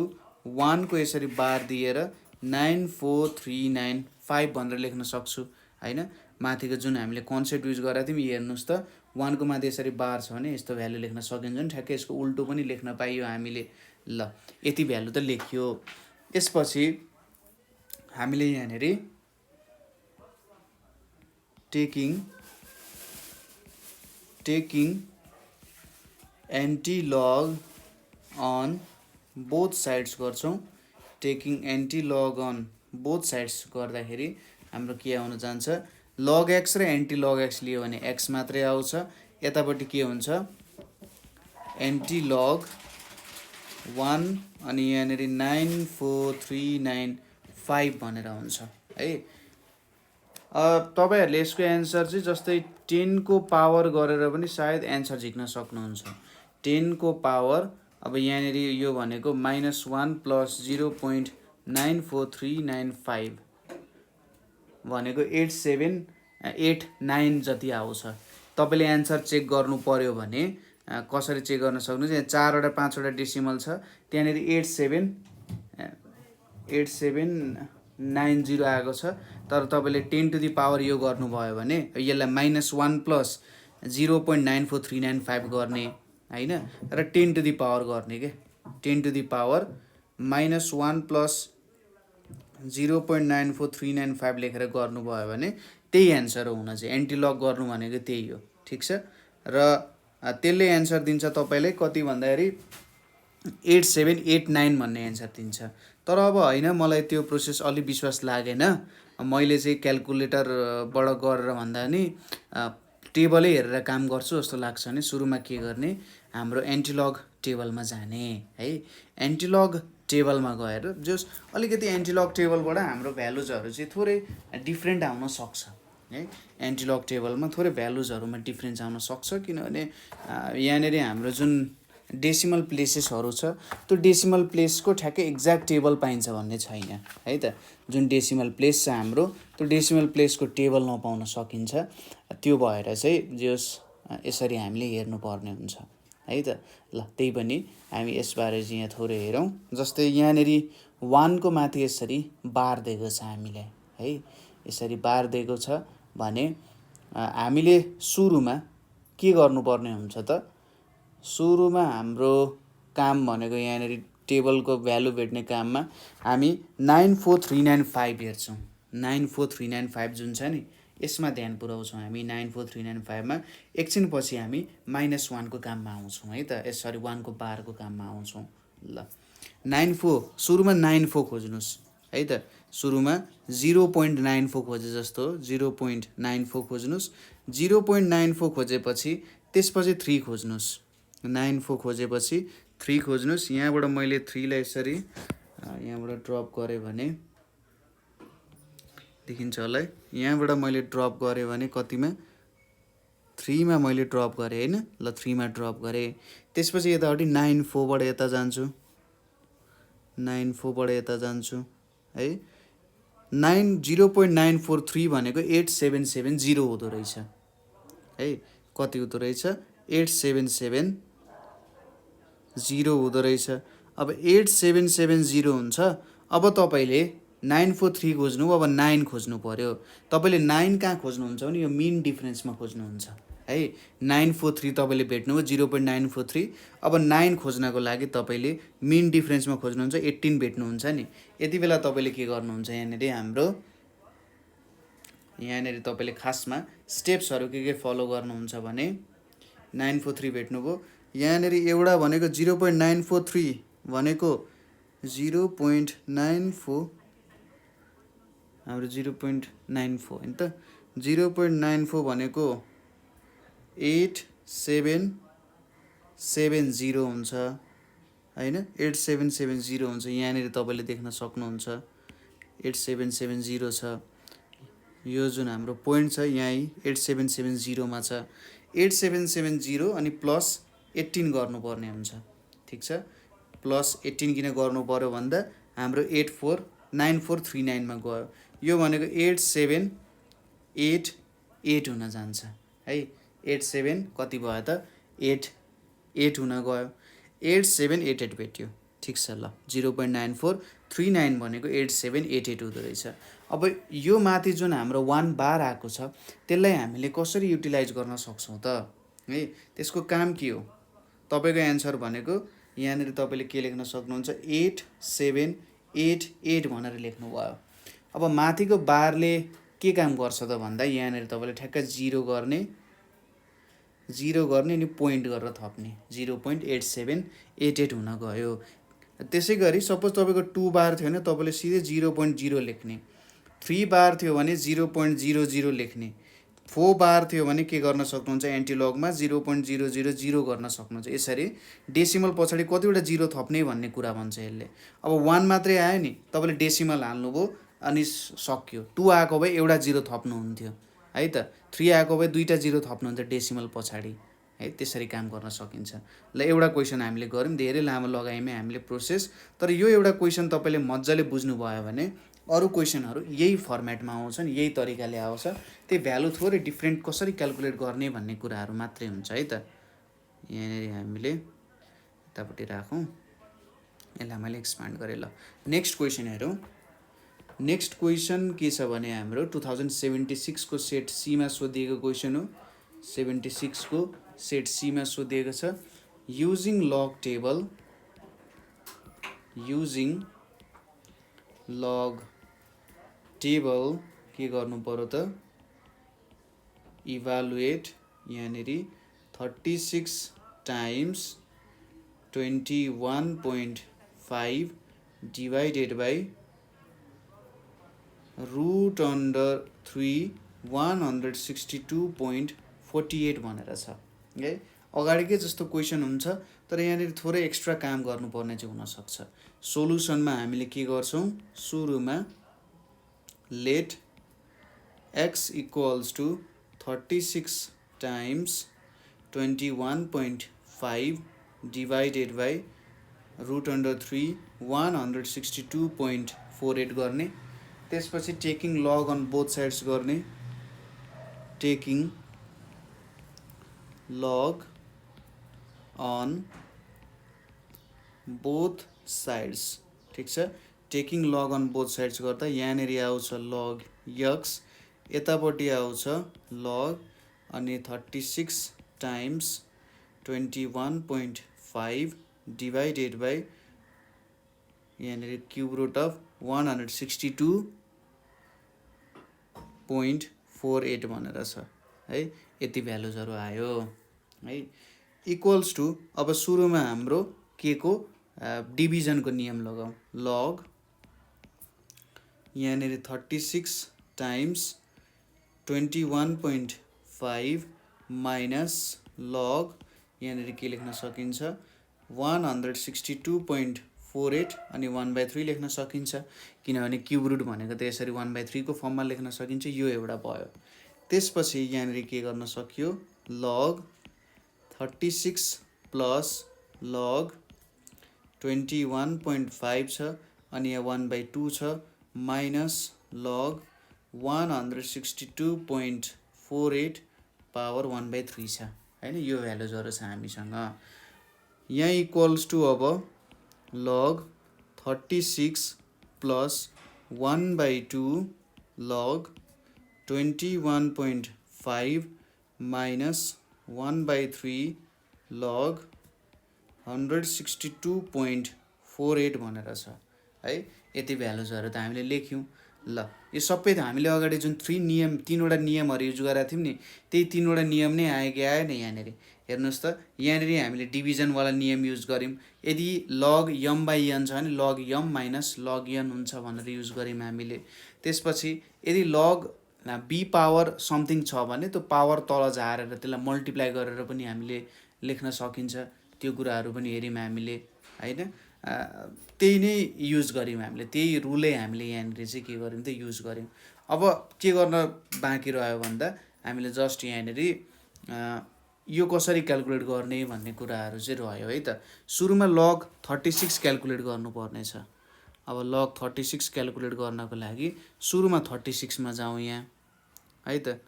1 को यसरी बार दिएर 94395 भनेर लेख्न सक्छु हैन। माथिको जुन हामीले कन्सेप्ट युज गरेका थियौँ, हेर्नुहोस् त, 1 को माथि यसरी बार छ भने यस्तो भ्यालु लेख्न सकिन्छ नि, ठ्याक्कै यसको उल्टो पनि लेख्न पाइयो हामीले। ल यति भ्यालु त लेखियो। यसपछि हामीले यहाँनेरि टेकिङ एन्टी-लग अन बोथ साइड्स गर्छौँ। टेकिङ एन्टी-लग अन बोथ साइड्स गर्दाखेरि हाम्रो के आउन जान्छ, log x र एन्टी-लग x लियो भने x मात्रै आउँछ। यतापट्टि के हुन्छ, एन्टी-लग 1 अनि यहाँनेरि 94395 भनेर हुन्छ है। तपाईहरुले यसको एन्सर चाहिँ जस्तै 10 को पावर गरेर पनि सायद एन्सर झिक्न सक्नुहुन्छ। 10 को पावर, अब यहाँनेरि यो भनेको -1 + 0.94395 भनेको 8789 जति आउँछ। तपाईले एन्सर चेक गर्नु पर्यो भने कसरी चेक गर्न सक्नुहुन्छ, यहाँ 4 वटा 5 वटा डेसिमल छ, त्यहाँनेरि 8790 आएको छ। तर तपाईले 10 टु द पावर यो गर्नुभयो भने यसलाई -1 + 0.94395 गर्ने हैन, र 10 टु द पावर गर्ने के। 10 टु द पावर -1 + 0.94395 लेखेर गर्नुभयो भने त्यही एन्सर हुन चाहिँ। एन्टी-लग गर्नु भनेको त्यही हो, ठिक छ। र त्यसले एन्सर दिन्छ तपाईलाई कति भन्दाखेरि 8789 भन्ने एन्सर दिन्छ। तर अब हैन, मलाई त्यो प्रोसेस अलि विश्वास लागेन। मैले चाहिँ क्याल्कुलेटरबाट गरेर भन्दा नि टेबलै हेरेर काम गर्छु जस्तो लाग्छ भने सुरुमा के गर्ने, हाम्रो एन्टी-लग टेबलमा जाने है। एन्टी-लग टेबलमा गएर जस अलिकति एन्टी-लग टेबलबाट हाम्रो भ्यालुजहरू चाहिँ थोरै डिफ्रेन्ट आउन सक्छ है। एन्टी-लग टेबलमा थोरै भ्यालुजहरूमा डिफ्रेन्स आउन सक्छ, किनभने यहाँनेरि हाम्रो जुन डेसिमल प्लेसेसहरू छ, त्यो डेसिमल प्लेसको ठ्याक्कै एक्ज्याक्ट टेबल पाइन्छ भन्ने छैन है त। जुन डेसिमल प्लेस छ हाम्रो, त्यो डेसिमल प्लेसको टेबल नपाउन सकिन्छ। त्यो भएर चाहिँ जस यसरी हामीले हेर्नुपर्ने हुन्छ है त। ल त्यही पनि हामी यसबारे चाहिँ यहाँ थोरै हेरौँ। जस्तै यहाँनेरि 1 को माथि यसरी बार दिएको छ हामीलाई है, यसरी बार दिएको छ भने हामीले सुरुमा के गर्नुपर्ने हुन्छ त, सुरुमा हाम्रो काम भनेको यहाँनेरि टेबलको भ्यालु भेट्ने काममा हामी 94395 हेर्छौँ। 94395 जुन छ नि, यसमा ध्यान पुर्याउँछौँ हामी। 94395 मा एकछिनपछि हामी -1 को काममा आउँछौँ है त। सरी, 1 को बारको काममा आउँछौँ। ल 94 सुरुमा 94 खोज्नुहोस् है त। सुरुमा 0.94 खोजे जस्तो 0.94 खोज्नुहोस्। 0.94 खोजेपछि त्यसपछि 3 खोज्नुहोस्। 94 खोजेपछि 3 खोज्नुहोस्। यहाँबाट मैले 3 लाई यसरी यहाँबाट ड्रप गरेँ भने देखिन्छ होला है। यहाँबाट मैले ड्रप गरेँ भने कतिमा, 3 मा मैले ड्रप गरेँ हैन। ल 3 मा ड्रप गरेँ। त्यसपछि यतापट्टि 94 बाट यता जान्छु, 94 बाट यता जान्छु है। 0.943 भनेको 8770 हुँदो रहेछ है। कति हुँदो रहेछ, 8770 हुँदो रहेछ। अब 8770 हुन्छ। अब तपाईले 943 खोज्नु, अब 9 खोज्नु पर्यो। तपाईले 9 कहाँ खोज्नुहुन्छ भने यो मिन डिफरेन्समा खोज्नुहुन्छ है। 943 तपाईले भेट्नुभयो 0.943। अब 9 खोज्नको लागि तपाईले मिन डिफरेन्समा खोज्नुहुन्छ, 18 भेट्नुहुन्छ नि। यति बेला तपाईले के गर्नुहुन्छ, यहाँनेरि तपाईले खासमा स्टेप्सहरू के फलो गर्नुहुन्छ भने 943 भेट्नुभयो। यहाँनेरि एउटा भनेको 0.943 भनेको 0.94 हाम्रो 0.94 हैन त 0.94 भनेको 8770 हुन्छ हैन 8770 हुन्छ यहाँनिर तपाईले देख्न सक्नुहुन्छ 8770 छ यो जुन हाम्रो पोइन्ट छ यही 8770 मा छ 8770 अनि प्लस 18 गर्नुपर्ने हुन्छ ठीक छ प्लस 18 किन गर्नु पर्यो भन्दा हाम्रो 849439 मा गयो यो भनेको 8788 हुन जान्छ है 87 कति भयो त 8 हुन गयो 8788 भेट्यो ठीक छ ल 0.9439 भनेको 8788 हुँदो रहेछ अब यो माथि जुन हाम्रो 1 बार आएको छ त्यसलाई हामीले कसरी युटिलाइज गर्न सक्छौं त है त्यसको काम के हो तपाईको आन्सर भनेको यहाँनिर तपाईले के लेख्न सक्नुहुन्छ 8788 भनेर लेख्नु भयो अब माथिको बारले के काम गर्छ त भन्दा यहाँनिर तपाईले ठ्याक्क 0 गर्ने अनि पोइन्ट गरेर थप्ने 0.8788 हुन गयो त्यसैगरी सपोज तपाईको 2 बार थियो भने तपाईले सिधै 0.0 लेख्ने 3 बार थियो भने 0.00 लेख्ने 4 बार थियो भने के गर्न सक्नुहुन्छ एन्टिलगमा 0.000 गर्न सक्नुहुन्छ यसरी डेसिमल पछाडी कतिवटा 0 थप्ने भन्ने कुरा भन्छ यसले अब 1 मात्रै आयो नि तपाईले डेसिमल हाल्नुभयो अनि सक्यो 2 आएको भए एउटा 0 थप्नु हुन्थ्यो है त 3 आएको भए दुईटा 0 थप्नु हुन्छ डेसिमल पछाडी है त्यसरी काम गर्न सकिन्छ ल एउटा क्वेशन हामीले गर्यौं धेरै लामो लगायौं हामीले प्रोसेस तर यो एउटा क्वेशन तपाईले मज्जाले बुझ्नु भयो भने अरु क्वेशनहरु यही फर्मेटमा आउँछन् यही तरिकाले आउँछ त्यो भ्यालु थोरै डिफरेन्ट कसरी क्याल्कुलेट गर्ने भन्ने कुराहरु मात्रै हुन्छ है त यहाँ हामीले यतापट्टि राखौं यसलाई मैले एक्सपान्ड गरे ल नेक्स्ट क्वेशन हेरौं नेक्स्ट क्वेशन के छ भने हाम्रो 2076 को सेट सी मा सोधिएको क्वेशन हो 76 को सेट सी मा सोधिएको छ युजिङ लग टेबल के गर्नु पर्यो त इभ्यालुएट यहाँनेरि 36 टाइम्स 21.5 डिवाइडेड बाइ √3 162.48 भनेर छ है अगाडिकै जस्तो क्वेशन हुन्छ तर यहाँनेरि थोरै एक्स्ट्रा काम गर्नुपर्ने चाहिँ हुन सक्छ सोलुसनमा हामीले के गर्छौं सुरुमा let x equals to 36 times 21.5 divided by √3 162.48 गर्ने त्यसपछि taking log on both sides गर्ने taking log on both sides ठीक छ taking log on both sides गर्दा यहाँनेरि आउँछ लग x यतापट्टि आउँछ लग अनि 36 टाइम्स 21.5 डिवाइडेड बाइ यहाँनेरि क्युब रुट अफ 162.48 भनेर छ है यति भ्यालुजहरु आयो है इक्वल्स टु अब सुरुमा हाम्रो के को डिभिजन को नियम लगाऊ लग यहाँनेरि 36 टाइम्स 21.5 माइनस लग यहाँनेरि के लेख्न सकिन्छ 162.48 अनि 1/3 लेख्न सकिन्छ किनभने क्युब रुट भनेको त यसरी 1/3 को फर्ममा लेख्न सकिन्छ यो एउटा भयो त्यसपछि यहाँनेरि के गर्न सकियो लग 36 प्लस लग 21.5 छ अनि यहाँ 1/2 छ माइनस लग 162.48 पावर 1/3 छ हैन यो भ्यालुजहरु छ हामीसँग यहाँ इक्वल्स टु अब लग 36 प्लस 1/2 लग 21.5 माइनस 1/3 लग 162.48 भनेर छ है यति भ्यालुजहरु त हामीले लेख्यौं ल यो सबै त हामीले अगाडि जुन 3वटा नियमहरू युज गरेका थियौँ नि, त्यही 3वटा नियम नै आयो कि आएन यहाँनिर। हेर्नुहोस् त, यहाँनिर हामीले डिभिजनवाला नियम युज गऱ्यौँ। यदि लग यम बाई एन छ भने लग यम माइनस लग एन हुन्छ भनेर युज गऱ्यौँ हामीले। त्यसपछि यदि लग बी पावर समथिङ छ भने त्यो पावर तल झारेर त्यसलाई मल्टिप्लाई गरेर पनि हामीले लेख्न सकिन्छ। त्यो कुराहरू पनि हेऱ्यौँ हामीले, होइन। त्यही नै युज गऱ्यौँ हामीले, त्यही रुलै हामीले यहाँनिर चाहिँ के गऱ्यौँ त युज गऱ्यौँ। अब के गर्न बाँकी रह्यो भन्दा हामीले जस्ट यहाँनिर यो कसरी क्यालकुलेट गर्ने भन्ने कुराहरू चाहिँ रह्यो है त। सुरुमा लग 36 क्यालकुलेट गर्नुपर्नेछ। अब लग 36 क्यालकुलेट गर्नको लागि सुरुमा 36 मा जाउँ यहाँ, है त।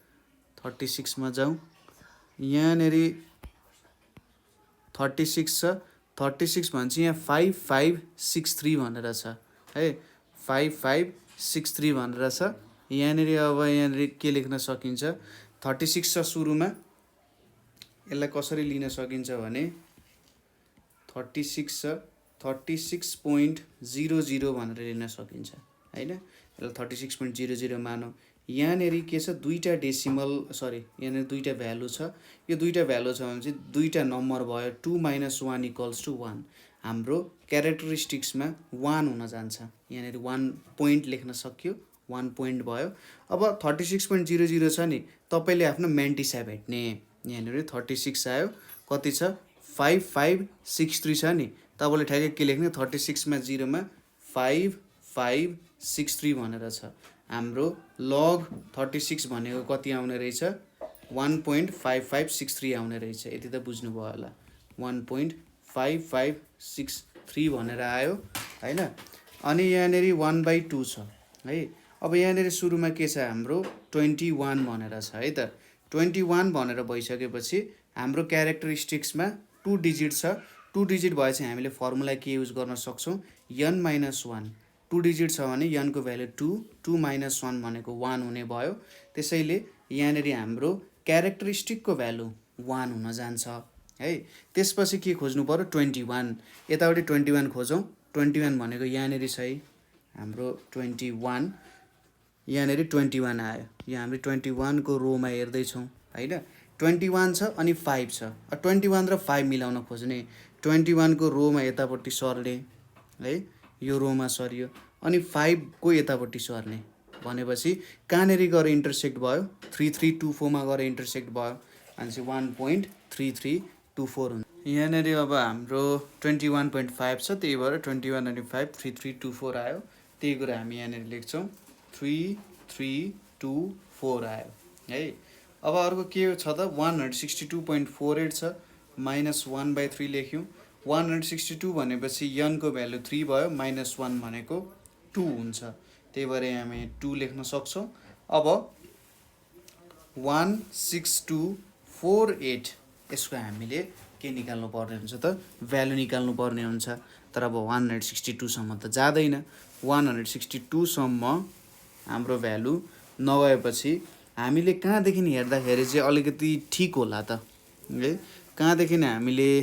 36 मा जाउँ, यहाँनिर 36 छ। 36 भनेपछि यहाँ 5563 भनेर छ है, 5563 भनेर छ यहाँनिर। अब यहाँनिर के लेख्न सकिन्छ, 36 छ सुरुमा, यसलाई कसरी लिन सकिन्छ भने 36 छ, 36.00 भनेर लिन सकिन्छ, होइन। यसलाई 36.00 मानौँ। यहाँनिर के छ, दुईवटा डेसिमल यहाँनिर दुईवटा भ्यालु छ। यो दुईवटा भ्यालु छ भने चाहिँ दुईवटा नम्बर भयो, 2 - 1 = 1। हाम्रो क्यारेक्टरिस्टिक्समा 1 हुन जान्छ। यहाँनिर 1 पोइन्ट लेख्न सक्यो, 1 पोइन्ट भयो। अब 36.00 छ नि, तपाईँले आफ्नो म्यान्टिसा भेट्ने। यहाँनिर 36 आयो, कति छ 5563 छ नि, तपाईँले ठ्याक्कै के लेख्ने, 36 मा 0 मा 5563 भनेर छ। हाम्रो लग 36 भनेको कति आउने रहेछ, 1.5563 आउने रहेछ। यति त बुझ्नुभयो होला, 1.5563 भनेर आयो, होइन। अनि यहाँनिर 1/2 छ है। अब यहाँनिर सुरुमा के छ, हाम्रो 21 भनेर छ है त। 21 भनेर भइसकेपछि हाम्रो क्यारेक्टरिस्टिक्समा 2 डिजिट छ। 2 डिजिट भएपछि हामीले फर्मुला के युज गर्न सक्छौँ, n - 1। 2 डिजिट छ भने n को भ्यालु 2, 2 - 1 भनेको 1 हुने भयो। त्यसैले यहाँनिर हाम्रो क्यारेक्टरिस्टिकको भ्यालु 1 हुन जान्छ है। त्यसपछि के खोज्नु पर्यो, 21। यतापट्टि 21 खोजौँ। 21 भनेको यहाँनिर छ है, हाम्रो 21। यहाँनिर 21 आयो। यहाँ हामीले 21 को रोमा हेर्दैछौँ, होइन। 21 छ अनि 5 छ। 21 र 5 मिलाउन खोज्ने, 21 को रोमा यतापट्टि सर्ने है, यो रोमा सरियो, अनि 5 को यतापट्टि सर्ने भनेपछि कहाँनिर गएर इन्टरसेक्ट भयो, 3324 मा गएर इन्टरसेक्ट भयो अनि चाहिँ 1.3324 हुन्छ। यहाँनिर अब हाम्रो 21.5 छ, त्यही भएर 21 अनि 5 3324 आयो। त्यही कुरा हामी यहाँनिर लेख्छौँ, 3324 आयो है। अब अर्को के छ त, 162.48 छ, -1/3 लेख्यौँ। 162 भनेपछि n को भ्यालु 3 भयो, -1 भनेको 2 हुन्छ। त्यही भएर हामी 2 लेख्न सक्छौँ। अब 16248 यसको हामीले के निकाल्नु पर्ने हुन्छ त, भ्यालु निकाल्नु पर्ने हुन्छ। तर अब 162 सम्म त जाँदैन। 162 सम्म हाम्रो भ्यालु नगएपछि हामीले कहाँदेखि हेर्दाखेरि चाहिँ अलिकति ठिक होला त है। कहाँदेखि हामीले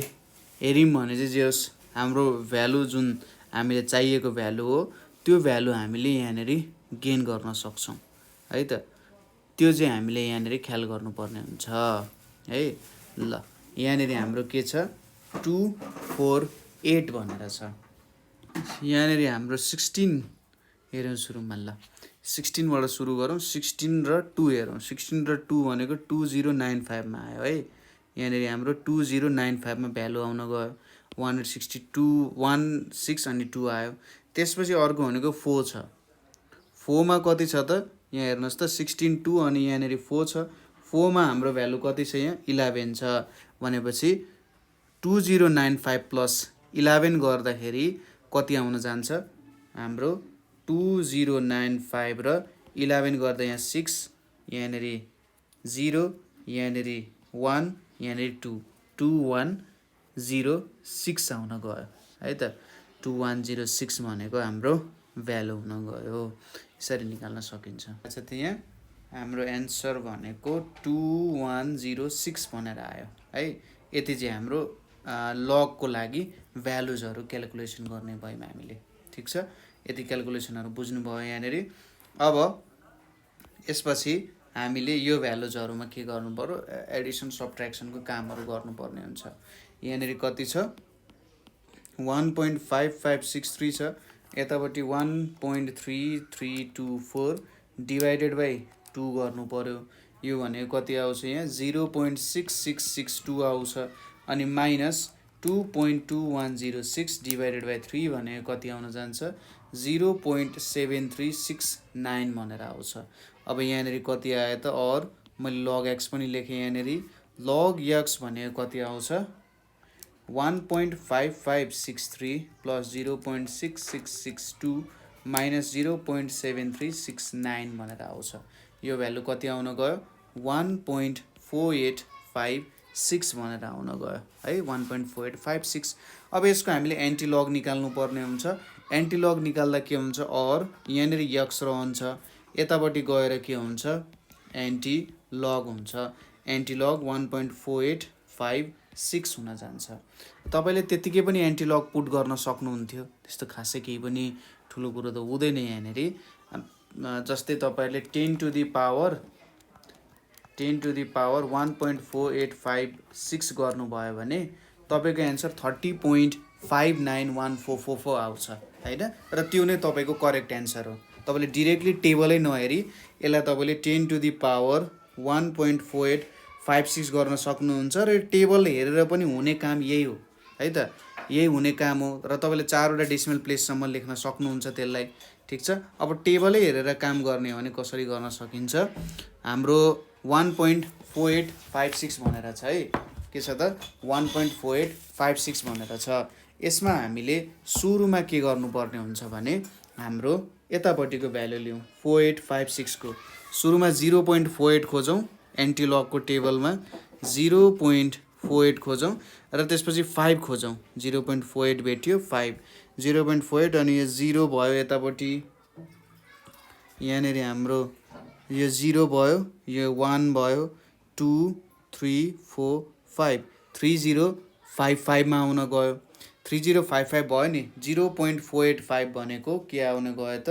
हेऱ्यौँ भने चाहिँ जे होस्, हाम्रो भ्यालु जुन हामीले चाहिएको भ्यालु हो, त्यो भ्यालु हामीले यहाँनिर गेन गर्न सक्छौँ है त। त्यो चाहिँ हामीले यहाँनिर ख्याल गर्नुपर्ने हुन्छ है। ल यहाँनिर हाम्रो के छ, 248 भनेर छ। यहाँनिर हाम्रो 16 हेरौँ सुरुमा। ल 16बाट सुरु गरौँ। 16 र 2 हेरौँ। 16 र 2 भनेको 2095 मा आयो है। यहाँनिर हाम्रो 2095 मा भ्यालु आउन गयो, 162 16 अनि 2 आयो। त्यसपछि अर्को भनेको 4 छ। 4 मा कति छ त, यहाँ हेर्नुहोस् त, 16 2 अनि यहाँनिर 4 छ। 4 मा हाम्रो भ्यालु कति छ, यहाँ 11 छ भनेपछि 2095 प्लस 11 गर्दाखेरि कति आउन जान्छ, हाम्रो 2095 र 11 गर्दा यहाँ 6, यहाँनिर 0, यहाँनिर 1, यहाँनिर 2, 2106 आउन गयो है त। 2106 भनेको हाम्रो भ्यालु हुन गयो। यसरी निकाल्न सकिन्छ। अच्छा, त्यहाँ हाम्रो एन्सर भनेको 2106 भनेर आयो है। यति चाहिँ हाम्रो लगको लागि भ्यालुजहरू क्यालकुलेसन गर्ने भयौँ हामीले। ठिक छ, यति क्यालकुलेसनहरू बुझ्नुभयो यहाँनिर। अब यसपछि हामीले यो भ्यालुजहरुमा के गर्नु पर्यो, एडिसन सबट्र्याक्सनको कामहरु गर्नुपर्ने हुन्छ। यहाँनेरि कति छ 1.5563 छ, यतापट्टि 1.3324 डिभाइडेड बाइ 2 गर्नु पर्यो। यो भनेको कति आउँछ यहाँ 0.6662 आउँछ। अनि माइनस 2.2106 डिभाइडेड बाइ 3 भनेको कति आउन जान्छ 0.7369 भनेर आउँछ। अब यहाँनेरि कति आयो त, और मैले log x पनि लेखेँ। यहाँनेरि log x भनेको कति आउँछ 1.5563 प्लस 0.6662 माइनस 0.7369 भनेर आउँछ। यो भ्यालु कति आउन गयो 1.4856 भनेर आउन गयो है, 1.4856। अब यसको हामीले एन्टी लग निकाल्नु पर्ने हुन्छ। एन्टी लग निकाल्दा के हुन्छ, और यहाँनेरि x रहन्छ, यतापट्टि गएर के हुन्छ एन्टी लग हुन्छ। एन्टी लग 1.4856 हुन जान्छ। तपाईले त्यतिकै पनि एन्टी लग पुट गर्न सक्नुहुन्थ्यो, त्यस्तो खासै केही पनि ठुलो कुरो त हुँदैन यहाँनेरि। जस्तै तपाईले 10 टु द पावर 1.4856 गर्नुभयो भने तपाईको एन्सर 30.591444 आउँछ हैन, र त्यो नै तपाईको करेक्ट एन्सर हो। तपाईले डाइरेक्टली टेबलै नहेरी यसलाई तपाईले 10 टु द पावर 1.4856 गर्न सक्नुहुन्छ, र टेबल हेरेर पनि हुने काम यही हो है त, यही हुने काम हो। र तपाईले 4 वटा डेसिमल प्लेससम्म लेख्न सक्नुहुन्छ त्यसलाई, ठीक छ। अब टेबलै हेरेर काम गर्ने हो भने कसरी गर्न सकिन्छ, हाम्रो 1.4856 भनेर छ है, के छ त 1.4856 भनेर छ। यसमा हामीले सुरुमा के गर्नुपर्ने हुन्छ भने हाम्रो यतापट्टिको भ्यालु लिउँ 4856 को सुरुमा 0.48 खोजौँ, एन्टी लगको टेबलमा 0.48 खोजौँ, र त्यसपछि 5 खोजौँ। 0.48 भेट्यो 5 0.48, अनि यो 0 भयो, यतापट्टि यहाँनेरि हाम्रो यो 0 भयो, यो 1 भयो, 2 3 4 5 3055 मा आउन गयो। 3055 भयो नि, 0.485 भनेको के आउन गयो त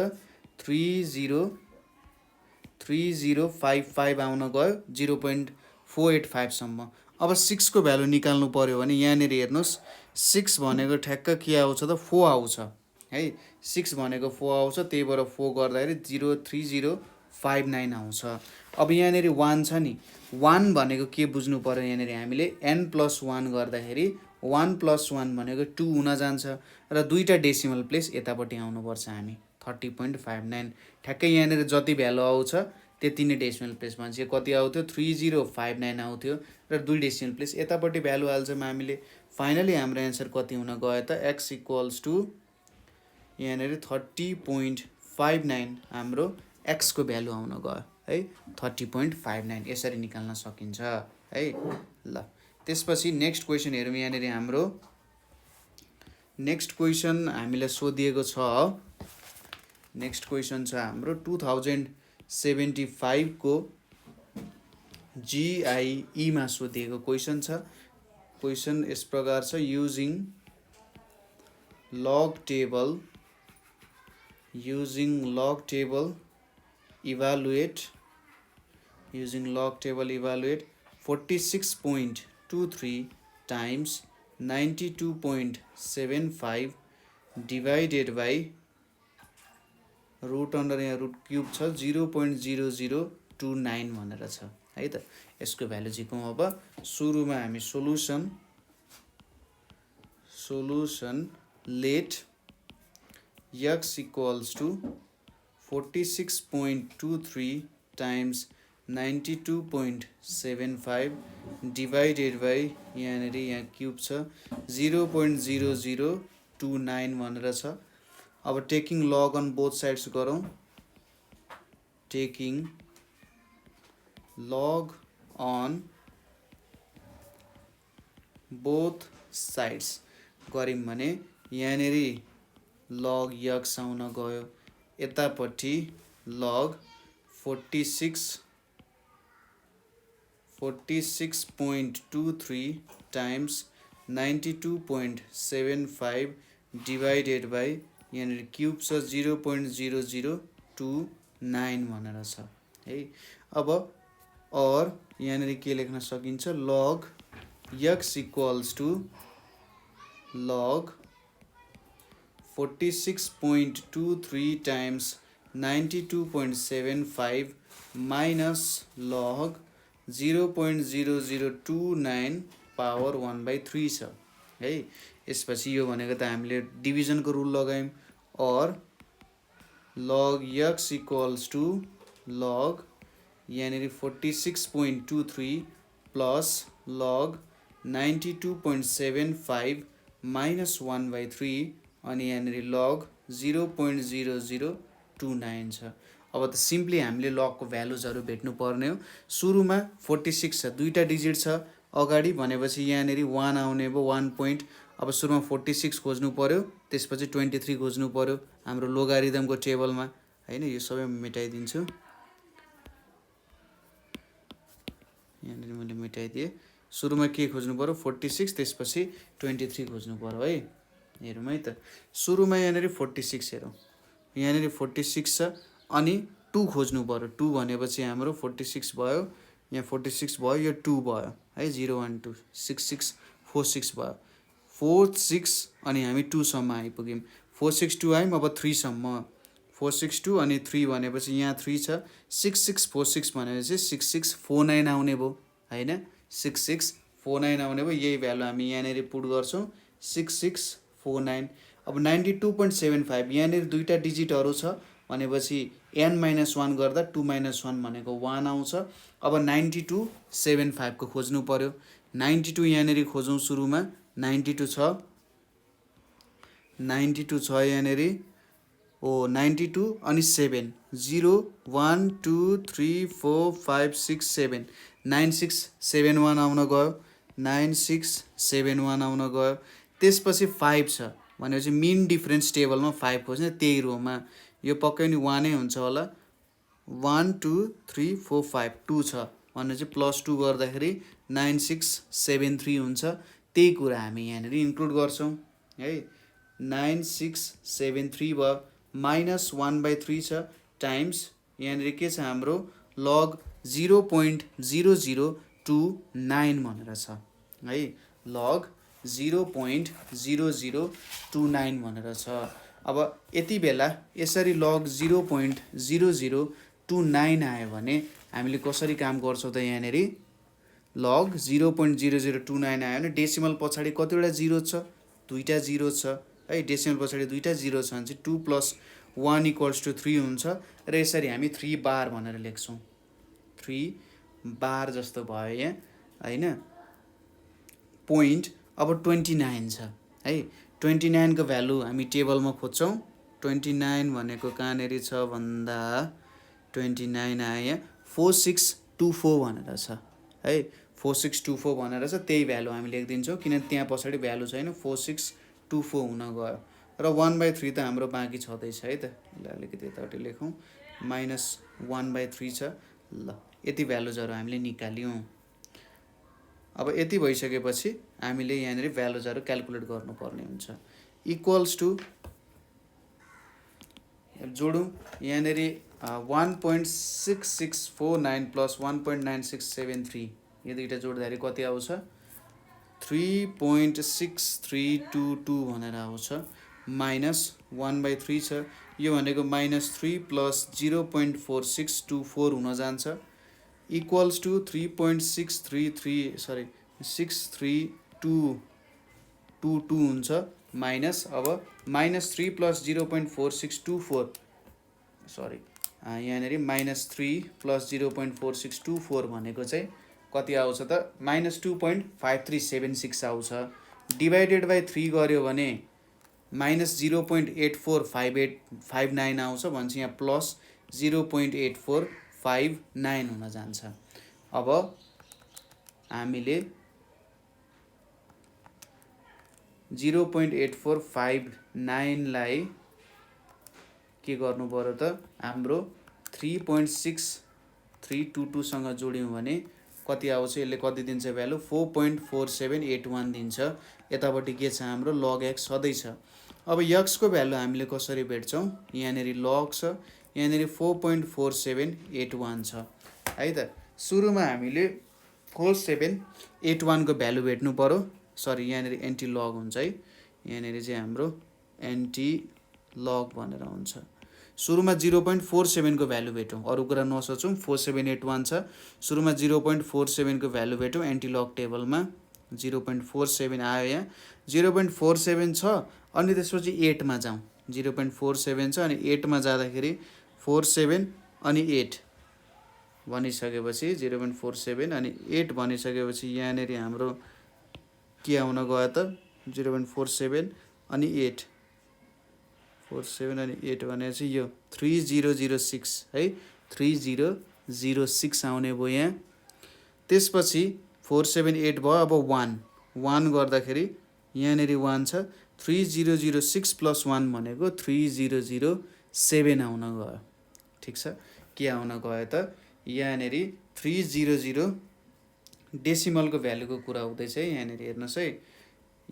3055 आउन गयो 0.485 सम्म। अब 6 को भ्यालु निकाल्नु पर्यो भने यहाँनेरि हेर्नुस् 6 भनेको ठ्याक्क के आउँछ त 4 आउँछ है, 6 भनेको 4 आउँछ, त्यही भएर 4 गर्दाखेरि 03059 आउँछ। अब यहाँनेरि 1 छ नि, 1 भनेको के बुझ्नु पर्यो, यहाँनेरि हामीले n+1 गर्दाखेरि 1 + 1 भनेको 2 हुन जान्छ, र दुईटा डेसिमल प्लेस यतापट्टि आउनुपर्छ हामी 30.59। ठ्याक्कै यहाँनेरि जति भ्यालु आउँछ त्यति नै डेसिमल प्लेसमा चाहिँ कति आउँथ्यो 3059 आउँथ्यो, र दुई डेसिमल प्लेस यतापट्टि भ्यालु हाल्छौँ हामीले। फाइनली हाम्रो एन्सर कति हुन गयो त x = यहाँनेरि 30.59 हाम्रो x को भ्यालु आउन गयो है, 30.59 यसरी निकाल्न सकिन्छ है। ल त्यसपछि नेक्स्ट क्वेसन हेरौँ। यहाँनेरि हाम्रो नेक्स्ट क्वेसन हामीलाई सोधिएको छ, नेक्स्ट क्वेसन छ हाम्रो 2075 को GIE मा सोधिएको क्वेसन छ। क्वेसन यस प्रकार छ, using log table evaluate 46.23 times 92.75 divided by root under यहाँ रूट क्यूब छ 0.0029 भनेर छ है त। यसको भ्यालु जिकौँ। अब सुरुमा हामी solution late x = 46.23 times 92.75 divided by यहाँनेरि यहाँ क्यूब छ 0.0029 भनेर छ। अब taking log on both sides गरौँ। Taking log on both sides गऱ्यौँ भने यहाँनेरि log x आउन गयो, यतापट्टि log 46.23 times 92.75 divided by यहाँनेरि क्यूब छ 0.0029 9 भनेर छ है। अब और यहाँनिर के लेख्न सकिन्छ, log x equals to log 46.23 times 92.75 minus log 0.0029 power 1/3 छ है। यसपछि यो भनेको त हामीले डिभिजनको रुल लगायौँ, और log x equals to log यहाँनिर 46.23 प्लस log 92.75 माइनस 1/3 अनि यहाँनिर log 0.0029 छ। अब त सिम्पली हामीले लगको भ्यालुजहरू भेट्नु पर्ने हो। सुरुमा 46 छ, दुईटा डिजिट छ अगाडि भनेपछि यहाँनिर 1 आउने भयो, 1 पोइन्ट। अब सुरुमा 46 खोज्नु पर्यो, त्यसपछि 23 खोज्नु पर्यो हाम्रो लोगारिदमको टेबलमा हैन। यो सबै मेटाइदिन्छु, यहाँनिर मैले मेटाइदिएँ। सुरुमा के खोज्नु पर्यो, 46, त्यसपछि 23 खोज्नु पर्यो है। हेरौँ है त, सुरुमा यहाँनिर 46 हेरौँ, यहाँनिर 46 छ अनि 2 खोज्नु पर्यो। 2 भनेपछि हाम्रो 46 भयो, यहाँ 46 भयो, यो 2 भयो है, 0 1 2 6 6 4 6 भयो, 4 6 अनि हामी 2 सम्म आइपुग्यौँ। 4 6 2 आयौँ, अब 3 सम्म, 4 6 2 अनि 3 भनेपछि यहाँ 3 छ, 6 6 4 6 भनेपछि 6 6 4 9 आउने भयो हैन, 6 6 4 9 आउने भयो। यही भ्यालु हामी यहाँनिर पुट गर्छौँ, 6 6 4 9। अब 92.75 यहाँनिर दुईटा डिजिटहरू छ भनेपछि n-1 गर्दा 2 - 1 भनेको 1 आउँछ। अब 92.75 को खोज्नु पर्यो। 92 यहाँनिर खोजौँ, सुरुमा 92 छ, 92 छ यहाँनिर, ओ 92 अनि 7 0 1 2 3 4 5 6 7 9 6 7 1 आउन गयो, 9 6 7 1 आउन गयो। त्यसपछि 5 छ भनेपछि मिन डिफरेन्स टेबलमा 5 खोज्ने, त्यही रोमा यो पक्कै नि 1 नै हुन्छ होला। 1 2 3 4 5 2 छ भनेपछि +2 गर्दाखेरि 9 6 7 3 हुन्छ। त्यही कुरा हामी यहाँनिर इन्क्लुड गर्छौँ है। 9 6 7 3 भयो, माइनस 1/3 छ, टाइम्स यहाँनिर के छ हाम्रो log 0.0029 भनेर छ है, log 0.0029 भनेर छ। अब यति बेला यसरी log 0.0029 आयो भने हामीले कसरी काम गर्छौँ त, यहाँनिर log 0.0029 आयो भने डेसिमल पछाडि कतिवटा जिरो छ, दुईटा जिरो छ है। डेसिमल पछाडि दुईटा जिरो छ भने चाहिँ 2 + 1 = 3 हुन्छ र यसरी हामी 3 बार भनेर लेख्छौँ, 3 बार जस्तो भयो यहाँ हैन। पोइन्ट अब 29 छ है, 29 को भ्यालु हामी टेबलमा खोज्छौँ। 29 भनेको कहाँनिर छ भन्दा 29 आयो यहाँ 4624 भनेर छ है, 4624 भनेर छ। त्यही भ्यालु हामी लेखिदिन्छौँ किनभने त्यहाँ पछाडि भ्यालु छैन, 4624 हुन गयो र 1/3 त हाम्रो बाँकी छँदैछ है त। ल अलिकति यतापट्टि लेखौँ, -1/3 छ। ल यति भ्यालुजहरू हामीले निकाल्यौँ। अब यति भइसकेपछि हामीले यहाँनिर भ्यालुजहरू क्याल्कुलेट गर्नुपर्ने हुन्छ। इक्वल्स टु जोडौँ, यहाँनिर 1.6649 + 1.9673 यो दुईटा जोड्दाखेरि कति आउँछ, 3.6322 भनेर आउँछ, माइनस 1/3 छ। यो भनेको -3 + 0.4624 हुन जान्छ, इक्वल्स टु 6322 हुन्छ, माइनस अब -3 + 0.4624 सरी यहाँनिर -3 + 0.4624 भनेको चाहिँ कति आउँछ त, -2.5376 आउँछ। डिभाइडेड बाई 3 गर्यो भने -0.845859 आउँछ भनेपछि यहाँ +0.8459 हुन जान्छ। अब हामीले 0.8459 लाई के गर्नु पर्यो त, हाम्रो 3.6322 सँग जोड्यौँ भने कति आउँछ, यसले कति दिन्छ भ्यालु, 4.4781 दिन्छ। यतापट्टि के छ हाम्रो log x सधैँ छ। अब x को भ्यालु हामीले कसरी भेट्छौँ, यहाँनिर log छ, यहाँनिर 4.4781 छ है त। सुरुमा हामीले 4781 को भ्यालु भेट्नु पर्यो। सरी यहाँनिर एन्टी लग हुन्छ है, यहाँनिर चाहिँ हाम्रो एन्टी लग भनेर हुन्छ। सुरुमा 0.47 को भ्यालु भेटौँ, अरू कुरा नसोचौँ। 4781 छ, सुरुमा 0.47 को भ्यालु भेटौँ। एन्टी लग टेबलमा 0.47 आयो, यहाँ 0.47 छ। अनि त्यसपछि 8 मा जाउँ, 0.47 छ अनि 8 मा जाँदाखेरि 47 अनि 8 भनिसकेपछि 0.47 अनि 8 भनिसकेपछि यहाँनिर हाम्रो के आउन गयो त 0.47 अनि 8 47 अनि 8 भनेपछि यो 3006 है, 3006 आउने भयो यहाँ। त्यसपछि 478 भयो, अब 1 गर्दाखेरि यहाँनिर 1 छ। 3006 प्लस 1 भनेको 3007 आउन गयो। ठिक छ, के आउन गयो त यहाँनिर 300 डेसिमलको भ्यालुको कुरा हुँदैछ है। यहाँनिर हेर्नुहोस् है,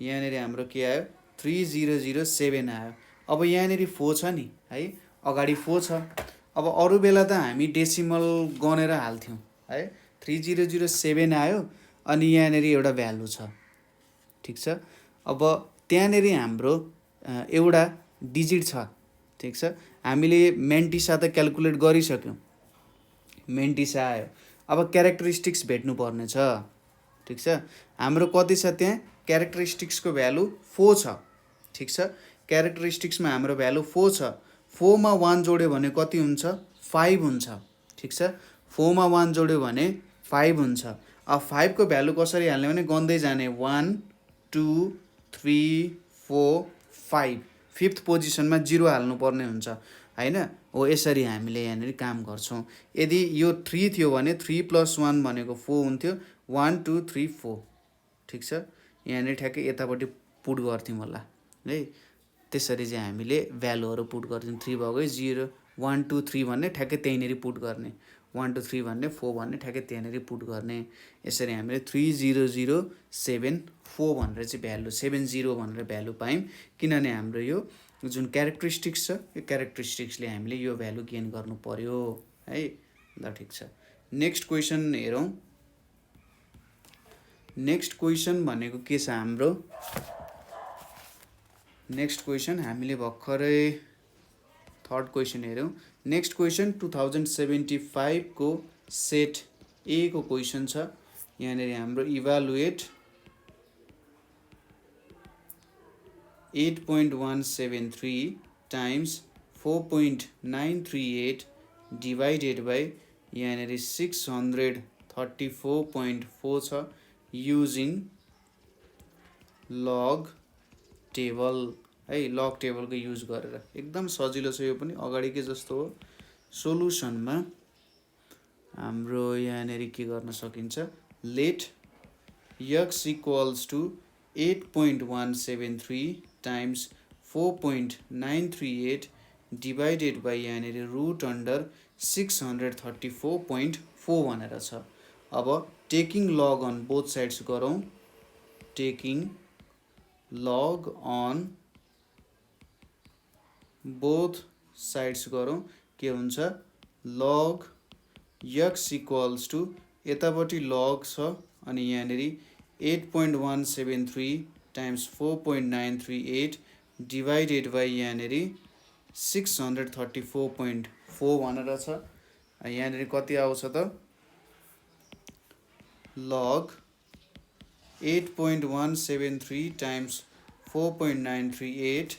यहाँनिर हाम्रो के आयो 3007 आयो। अब यहाँनिर 4 छ नि है, अगाडि 4 छ। अब अरू बेला त हामी डेसिमल गनेर हाल्थ्यौँ है। 3007 आयो अनि यहाँनिर एउटा भ्यालु छ। ठिक छ, अब त्यहाँनिर हाम्रो एउटा डिजिट छ। ठिक छ, हामीले मेन्टिसा त क्यालकुलेट गरिसक्यौँ, मेन्टिसा आयो। अब क्यारेक्टरिस्टिक्स भेट्नुपर्ने छ। ठिक छ, हाम्रो कति छ त्यहाँ क्यारेक्टरिस्टिक्सको भ्यालु 4 छ। ठिक छ, क्यारेक्टरिस्टिक्समा हाम्रो भ्यालु 4 छ। 4 मा 1 जोड्यो भने कति हुन्छ 5 हुन्छ। ठिक छ, 4 मा 1 जोड्यो भने 5 हुन्छ। अब 5 को भ्यालु कसरी हाल्ने भने गन्दै जाने 1 2 3 4 5, 5th पोजिसनमा 0 हाल्नुपर्ने हुन्छ हैन। हो यसरी हामीले यहाँनिर काम गर्छौँ। यदि यो 3 थियो भने 3 + 1 भनेको 4 हुन्थ्यो, 1 2 3 4। ठिक छ, यहाँनिर ठ्याक्कै यतापट्टि पुट गर्थ्यौँ होला है। त्यसरी चाहिँ हामीले भ्यालुहरू पुट गर्थ्यौँ। 3 भएकै 0 1 2 3 भन्ने ठ्याक्कै त्यहीँनिर पुट गर्ने, 1 2 3 भन्ने 4 भन्ने ठ्याक्कै त्यहाँनिर पुट गर्ने। यसरी हामीले 3007 भनेर चाहिँ भ्यालु 70 भनेर भ्यालु पायौँ। किनभने हाम्रो यो जुन क्यारेक्टरिस्टिक्स छ, यो क्यारेक्टरिस्टिक्सले हामीले यो भ्यालु गेन गर्नु पर्यो है। ल ठिक छ, नेक्स्ट क्वेसन हेरौँ। नेक्स्ट क्वेसन भनेको के छ हाम्रो, नेक्स्ट क्वेसन हामीले भर्खरै थर्ड क्वेसन हेरौँ। नेक्स्ट क्वेसन 2075 को सेट ए को क्वेसन छ। यहाँनिर हाम्रो इभालुएट 8.173 टाइम्स 4.938 डिवाइडेड बाई यहाँनिर 634.4 छ युजिङ लग टेबल है। लग टेबलको युज गरेर एकदम सजिलो छ यो पनि, अगाडिकै जस्तो हो। सोलुसनमा हाम्रो यहाँनिर के गर्न सकिन्छ, let x = 8.173 times 4.938 divided by यहाँनिर √634.4 भनेर छ। अब taking log on both sides गरौँ। Taking log on both sides गरौँ, के हुन्छ लग x = यतापट्टि लग छ अनि यहाँनिर 8.173 टाइम्स 4.938 डिवाइडेड बाई यहाँनिर 634.4 भनेर छ। यहाँनिर कति आउँछ त लग 8.173 टाइम्स 4.938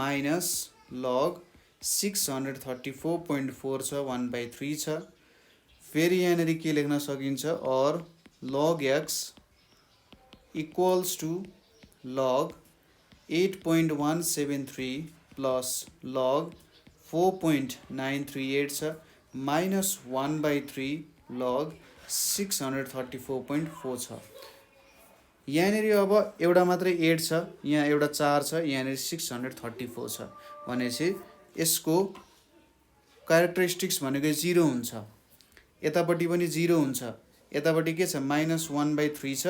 माइनस लग 634.4 छ, 1/3 छ। फेरि यहाँनिर के लेख्न सकिन्छ, और log x = log 8.173 plus log 4.938 छ माइनस 1/3 log 634.4 छ। यहाँनिर अब एउटा मात्रै 8 छ, यहाँ एउटा 4 छ, यहाँनिर 634 छ भनेपछि यसको क्यारेक्टरिस्टिक्स भनेको 0 हुन्छ। यतापट्टि पनि 0 हुन्छ, यतापट्टि के छ माइनस 1/3 छ,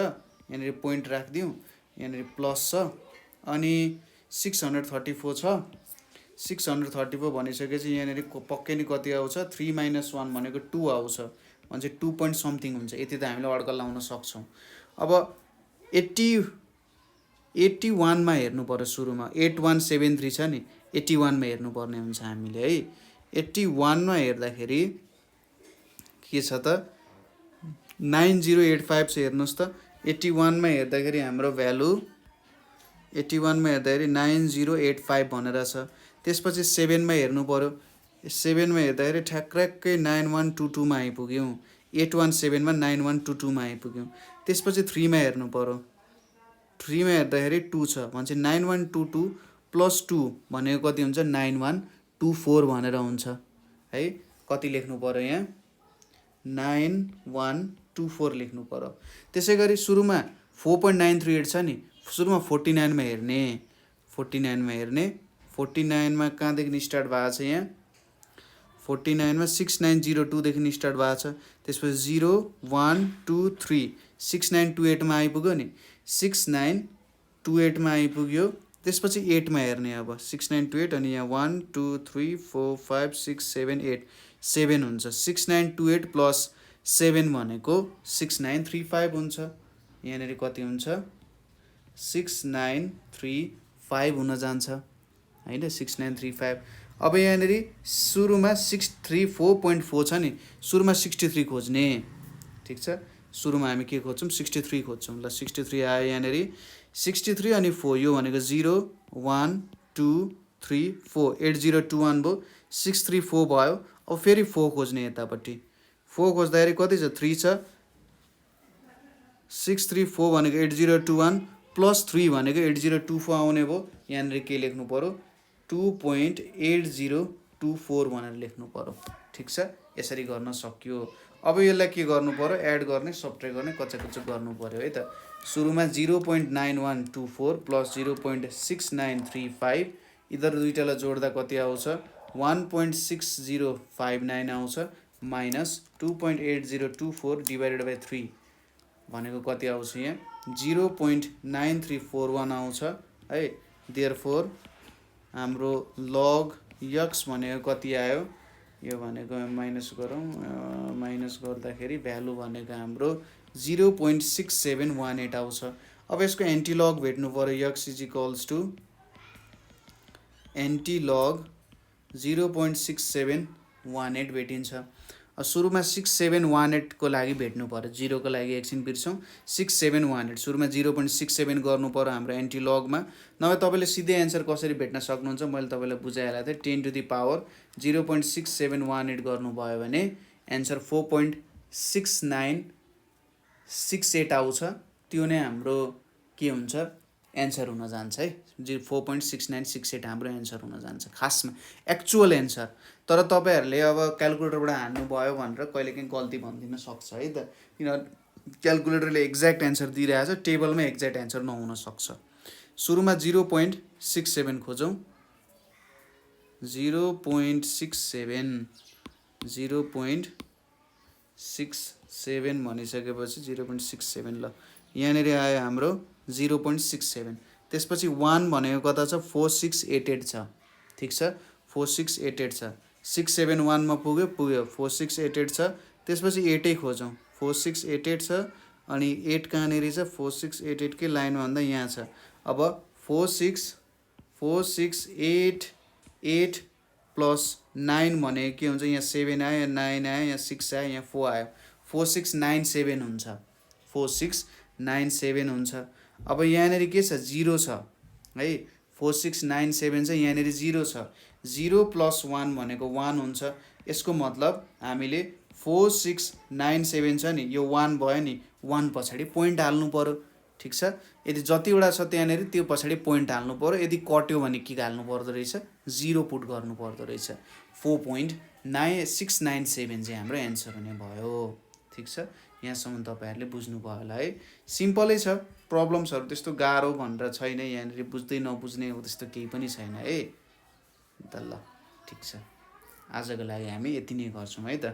यहाँनिर पोइन्ट राखिदिउँ, यहाँनिर प्लस छ अनि 634 छ। 634 भनिसकेपछि यहाँनिर पक्कै नै कति आउँछ 3 - 1 भनेको 2 आउँछ भने चाहिँ 2 point something हुन्छ। यति त हामीले अड्कल लाउन सक्छौँ। अब 81 मा हेर्नु पर्यो सुरुमा 8173 छ नि 81 मा हेर्नुपर्ने हुन्छ हामीले है। 81 मा हेर्दाखेरि के छ त 9085 छ हेर्नुस् त। 81 मा हेर्दाखेरि हाम्रो भ्यालु 81 मा हेर्दाखेरि 9085 भनेर छ। त्यसपछि 7 मा हेर्नु पर्यो। 7 मा हेर्दाखेरि ठ्याक्कै 9122 मा आइपुग्यौँ। 817 मा 9122 मा आइपुग्यौँ। त्यसपछि 3 मा हेर्नु पर्यो। 3 मा हेर्दाखेरि 2 छ भने 9122 + 2 भनेको कति हुन्छ 9124 भनेर हुन्छ है। कति लेख्नु पर्यो यहाँ 9124 लेख्नु पर्यो। त्यसैगरी सुरुमा 4.938 छ नि सुरुमा 49 मा हेर्ने 49 मा हेर्ने 49 मा कहाँदेखि स्टार्ट भएको छ यहाँ 49 मा 6902 देखि स्टार्ट भएको छ। त्यसपछि 0 1 2 3 6928 मा आइपुग्यो नि 6928 मा आइपुग्यो। त्यसपछि 8 मा हेर्ने अब 6928 अनि यहाँ 1 2 3 4 5 6 7 8 7 हुन्छ। 6928 + 7 भनेको 6935 हुन्छ। यहाँनिर कति हुन्छ 6935 हुन जान्छ हैन 6935। अब यहाँनिर सुरुमा 634.4 छ नि सुरुमा 63 खोज्ने ठीक छ। सुरुमा हामी के खोज्छौँ 63 खोज्छौँ ल 63 आयो यहाँनिर 63 अनि 4 यो भनेको 0 1 2 3 4 8021 भयो 634 भयो। अब फेरि 4 खोज्ने यतापट्टि 4 खोज्दाखेरि कति छ 3 छ 634 भनेको 8021 + 3 भनेको 8024 आउने भयो। यहाँनिर के लेख्नु पर्यो 2.8024 भनेर लेख्नु पर्यो ठीक छ। यसरी गर्न सकियो। अब यसलाई के गर्नु पर्यो एड गर्ने सब्ट्र्याक्ट गर्ने कच्चा गर्नु पर्यो है त। सुरुमा 0.9124 + 0.6935 यिनीहरू दुईटालाई जोड्दा कति आउँछ 1.6059 आउँछ -2.8024 / 3 भनेको कति आउँछ यहाँ 0.9341 आउँछ है। देयरफोर हाम्रो log x भनेको कति आयो यो भनेको माइनस गरौँ माइनस गर्दाखेरि भ्यालु भनेको हाम्रो 0.6718 आउँछ। अब यसको एन्टिलग भेट्नु पर्यो x = एन्टिलग 0.6718 भेटिन्छ। सुरुमा 6718 को लागि भेट्नु पर्यो 0 को लागि एकछिन बिर्सौँ 6718 सुरुमा 0.67 गर्नु पर्यो हाम्रो एन्टिलगमा। नभए तपाईँले सिधै एन्सर कसरी भेट्न सक्नुहुन्छ मैले तपाईँलाई बुझाइहालेको थिएँ 10 to the power 0.6718 गर्नुभयो भने एन्सर 4.6968 आउँछ। त्यो नै हाम्रो के हुन्छ एन्सर हुन जान्छ है 4.6968 हाम्रो एन्सर हुन जान्छ खासमा एक्चुअल एन्सर। तर तपाईहरुले अब क्याल्कुलेटरबाट हान्नु भयो भनेर कहिलेकाहीँ गल्ती भनिदिन सक्छ है त किन क्याल्कुलेटरले एक्ज्याक्ट एन्सर दिइरहेछ टेबलमा एक्ज्याक्ट एन्सर नहुन सक्छ। सुरुमा 0.67 खोजौँ 0.67 भनिसकेपछि 0.67 ल यहाँनिर आयो हाम्रो 0.67। त्यसपछि 1 भनेको कता छ 4688 छ ठीक छ 4688 छ 671 मा पुग्यो 4688 छ। त्यसपछि 8 नै खोजौँ 4688 छ अनि 8 कहाँनिर छ 4688 कै लाइनमा भन्दा यहाँ छ। अब 468 + 9 भनेको के हुन्छ यहाँ 7 आयो यहाँ 9 आयो यहाँ 6 आयो यहाँ 4 आयो 4697 हुन्छ 4697 हुन्छ। अब यहाँनिर के छ 0 छ है 4697 छ यहाँनिर 0 छ 0 + 1 भनेको 1 हुन्छ। यसको मतलब हामीले 4697 छ नि यो 1 भयो नि 1 पछाडि पोइन्ट हाल्नु पर्यो ठीक छ। यदि जतिवटा छ त्यहाँनिर त्यो पछाडि पोइन्ट हाल्नु पर्यो। यदि कट्यो भने के हाल्नु पर्दो रहेछ 0 पुट गर्नु पर्दो रहेछ 4.9697 चाहिँ हाम्रो एन्सर हुने भयो ठीक छ। यहाँसम्म तपाईहरुले बुझ्नु भयो होला है सिम्पलै छ प्रब्लम्सहरु त्यस्तो गाह्रो भनेर छैन यहाँनिर बुझ्दै नबुझ्ने हो त्यस्तो केही पनि छैन है त ल ठीक छ। आजको लागि हामी यति नै गर्छौं है त।